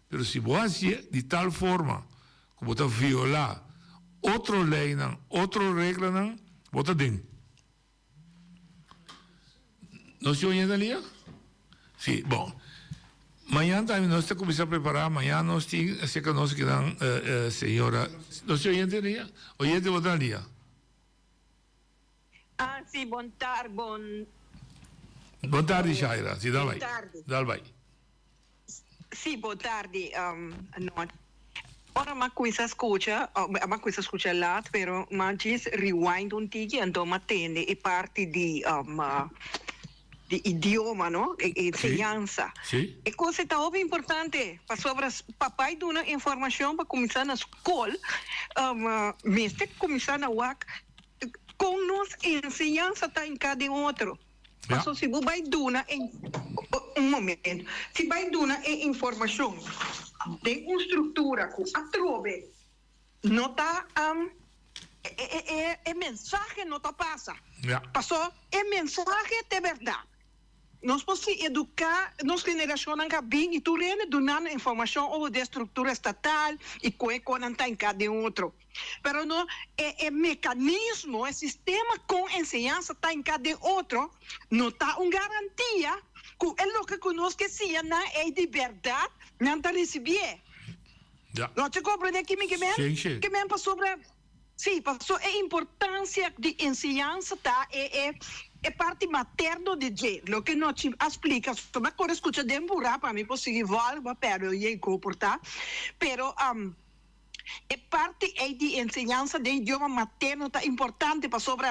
mas se você fazer de tal forma que você violar outra lei, outra regra, você tem. Não se ouve ali? Sim, bom. Amanhã também nós estamos começando a preparar. Amanhã nós temos, sei que nós queremos, senhora. Nós oyente ali? Oyente botar ali? Ah, sim, boa tarde, Boa tarde, Shaira. Sim, dá vai. Dá vai. Sim, boa tarde. Ora, uma coisa escuta lá, pero mas diz rewind tig, então matende e parte de idioma, não? Ensinança. Sim. E coisa tão importante, para sobre papai dá uma informação para começar na escola, mestre começar na UAC, com nos ensinança tá em cada outro. Passo se vai dar um momento, se vai dar informação, tem uma estrutura que atrove, não tá mensagem não tá passa. Passou mensagem de verdade. Nós podemos educar nossa geração bem e tu dando informação sobre a estrutura estatal e como não está em cada outro. Mas não é mecanismo, é sistema com ensinança está em cada outro, não está uma garantia que é o que nós queremos é de verdade, não está receber. Não te compreende que me passou sobre sim, passou a importância de ensinança tá é parte materna de jeito. O que não te explica, só que escuta demorar para mim conseguir voltar, pero eu comportar, pero é parte de ensinança de idioma materno tá importante para sobre,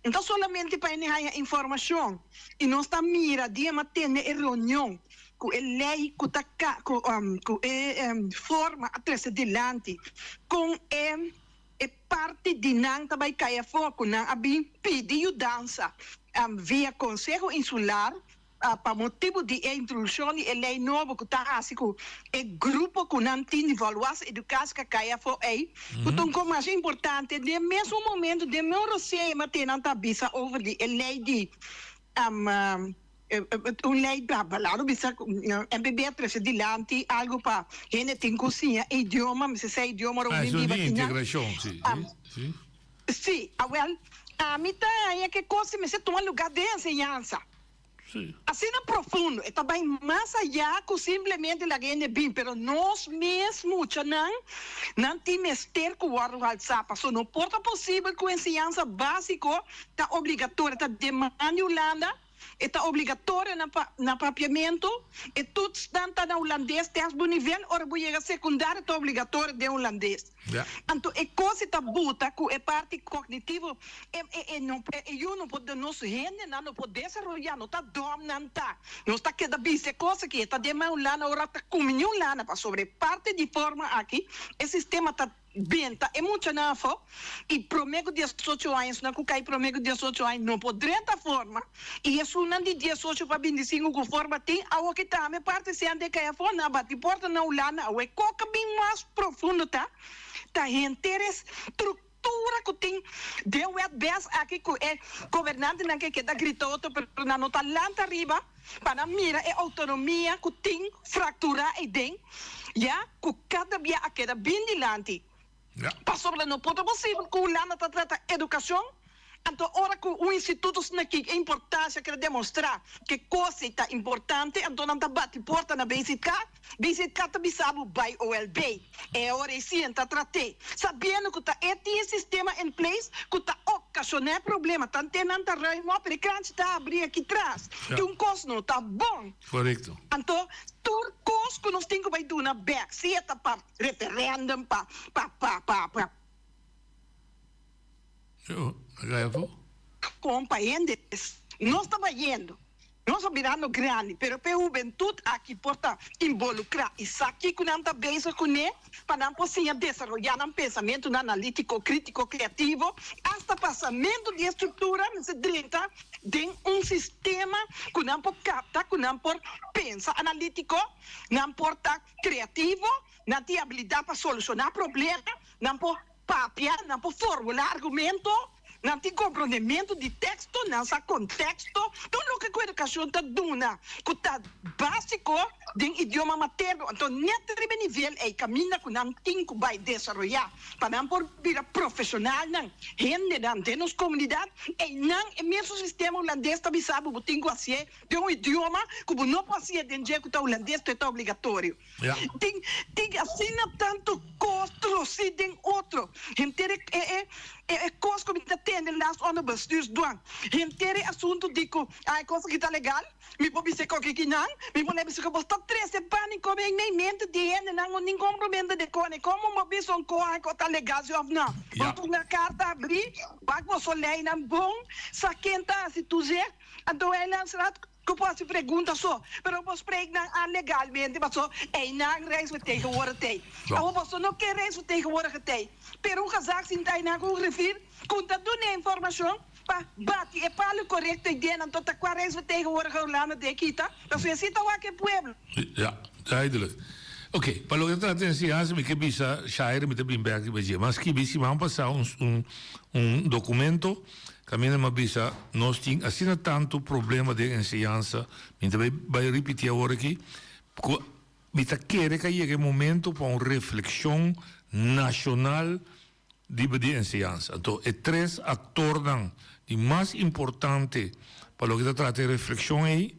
então somente para enviar informação e nós tá mira dia materno é reunião com a lei que tá forma atrás adelante com é parte de não também cair foco não abrir pedir dança via Conselho Insular para motivo de introdução de lei nova que está assim com é grupo que não tem avaliação educação que caia foco então como mais importante no mesmo momento de meu receio mas tem não tá bisa over de lei de lei para bisa MBB atrás adelante algo para gente tem cozinha idioma mas esse idioma de integração sim sim well a mim tá aí que coisa me se toma lugar de ensinança assim é profundo é também mais allá que simplesmente a gente bem pero nós mesmo não temos ter que guardar WhatsApp só não pode possível que a ensinança básica está obrigatória está demandando está obrigatória no papiamento e tudo está na holandês até o nível ora vou chegar secundário está obrigatório de holandês então é coisa está buta que é parte cognitiva eu não pode nosso gente não pode desenvolver não está dominando não está que da bice coisa que está demais lá na hora está comunhão lá para sobre parte de forma aqui o sistema está bem, tá? É muito nafo e prometo 18 anos, não que cai prometo 18 anos, não poderia da forma e isso não de 18 para 25 com forma tem algo que tá, me parte se ande que é forma, bate porta na ulana, o é coca bem mais profundo, tá? Tá inteira estrutura que tem de web-based aqui que é governante não que tá gritou outro na nota lá arriba para mira é autonomia que tem fractura e tem já que cada dia queda bem dilante. Passou não pode possível que o Lana trata educação Então, ora que o instituto aqui é importância quer demonstrar que coisa está importante, então não está bate porta na BCK também sabe vai OLB. É hora sim está tratei. Sabendo que está esse sistema em place, que está ocasionando problema, tá tendo tá raio, mas crante está abrir aqui atrás. Que coisa não está bom. Correto. Então, tudo coisa que nós temos que vai dar na back, se está para referendum, para compreendes? Nós estamos indo. Nós estamos virando grande, pero a juventude aqui porta involucrar. E aqui que não está bem com ele, para não poder desenvolver um pensamento analítico, crítico, criativo, hasta passamento de estrutura, nesse 30, de sistema que não pode captar, que não pode pensar analítico, não pode criativo, não tem habilidade para solucionar problemas, não pode papiar, não pode formular argumento, não tem compreendimento de texto, não sabe contexto. Tudo o que a educação está dando, que está básico de idioma materno. Então, nesse nível, é caminho que não tem que vai desenvolver para não por vir profissional, não. Gente, não tem nas comunidades, e não é mesmo sistema holandês também sabe que tem que fazer de idioma que não pode ser de jeito que o holandês é obrigatório. Tem assim tanto custo, assim tem outro. Gente, é coisa que está tendo nas onderbestuursdwang. Inteiro assunto de que a coisa que está legal, me pode dizer que não, me pode dizer que você está três pânico, em minha mente de ele, não nem compreendo de cone, como uma pessoa que está legal, ou não. Quando na carta abrir, vai você ler não bom, saquenta se tu dizer, então ela será que eu posso perguntar só, mas eu posso pregar legalmente, mas só é não reis que tegenwoordig tem. Eu posso não querer reis que tegenwoordig tem. Pero um casaco sem ter nada com refir, conta toda a informação, para bater é para o correto e dentro, então tá quase reis que tegenwoordig Holanda de aqui, tá? Então você cita o que pueblo. Ja, duidelijk. Oké, para lo que trata de enseñanza, me que bisa shair me te bimber que beje, mas que bisi vamos passar documento caminha uma bisa nós tem assim tanto problema de enseñanza, me te vai repetir agora aqui, me te quer que chegue momento para uma reflexão nacional de enseñanza. Então, é três atores e mais importante para lo que trata de reflexão aí,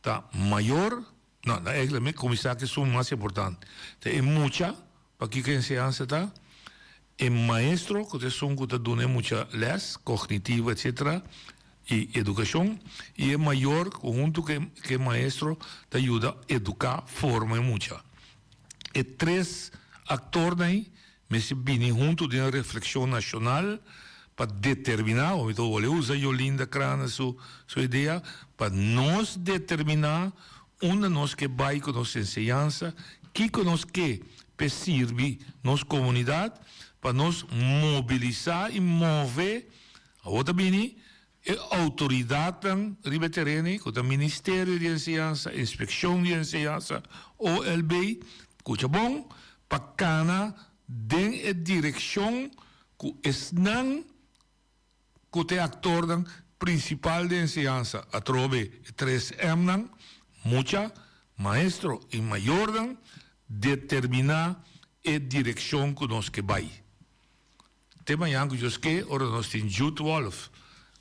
tá maior. No, eigenlijk comissaris que son más importantes. Es mucha, para que enseñanza está. El maestro, que son que dan mucha les, cognitiva, etc. Y educación. Y el mayor, junto que maestro, te ayuda a educar, forma mucha. Y tres actores ahí, me se vienen junto de una reflexión nacional para determinar, o então, usa Yolinda Crana su idea, para nos determinar onde nós que vai com nossa enseñança, que nós que sirve nossa comunidade para nós mobilizar e mover a outra bini a autoridade ribeterene, com o Ministério de Enseñança, Inspeção de Enseñança, OLB, que é bom para cana de direção que não que é ator principal de enseñança, a trove 3M mucha maestro e mayor determinar a direção que nós que vai. Tema yang que eu que ora nós tem Jude Wolf,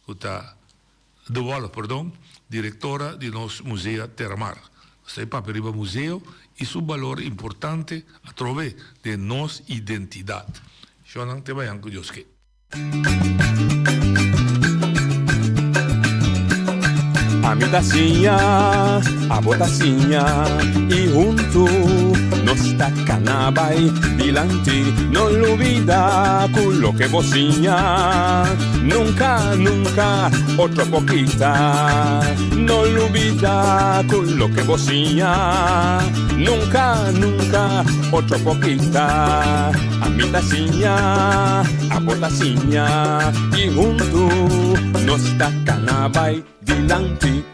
de Wolf, perdão, diretora de nosso museu Terramar. Você para o museu e seu valor importante a través de nossa identidade. Isso não tema yang que eu que. A mi tacinha, a botacinha e junto nos tacanabay dilante no olvida con lo que vocinha nunca, nunca otra poquita no olvida con lo que vocinha nunca, nunca otra poquita a mi tacinha, a botacinha y junto nos tacanabay dilante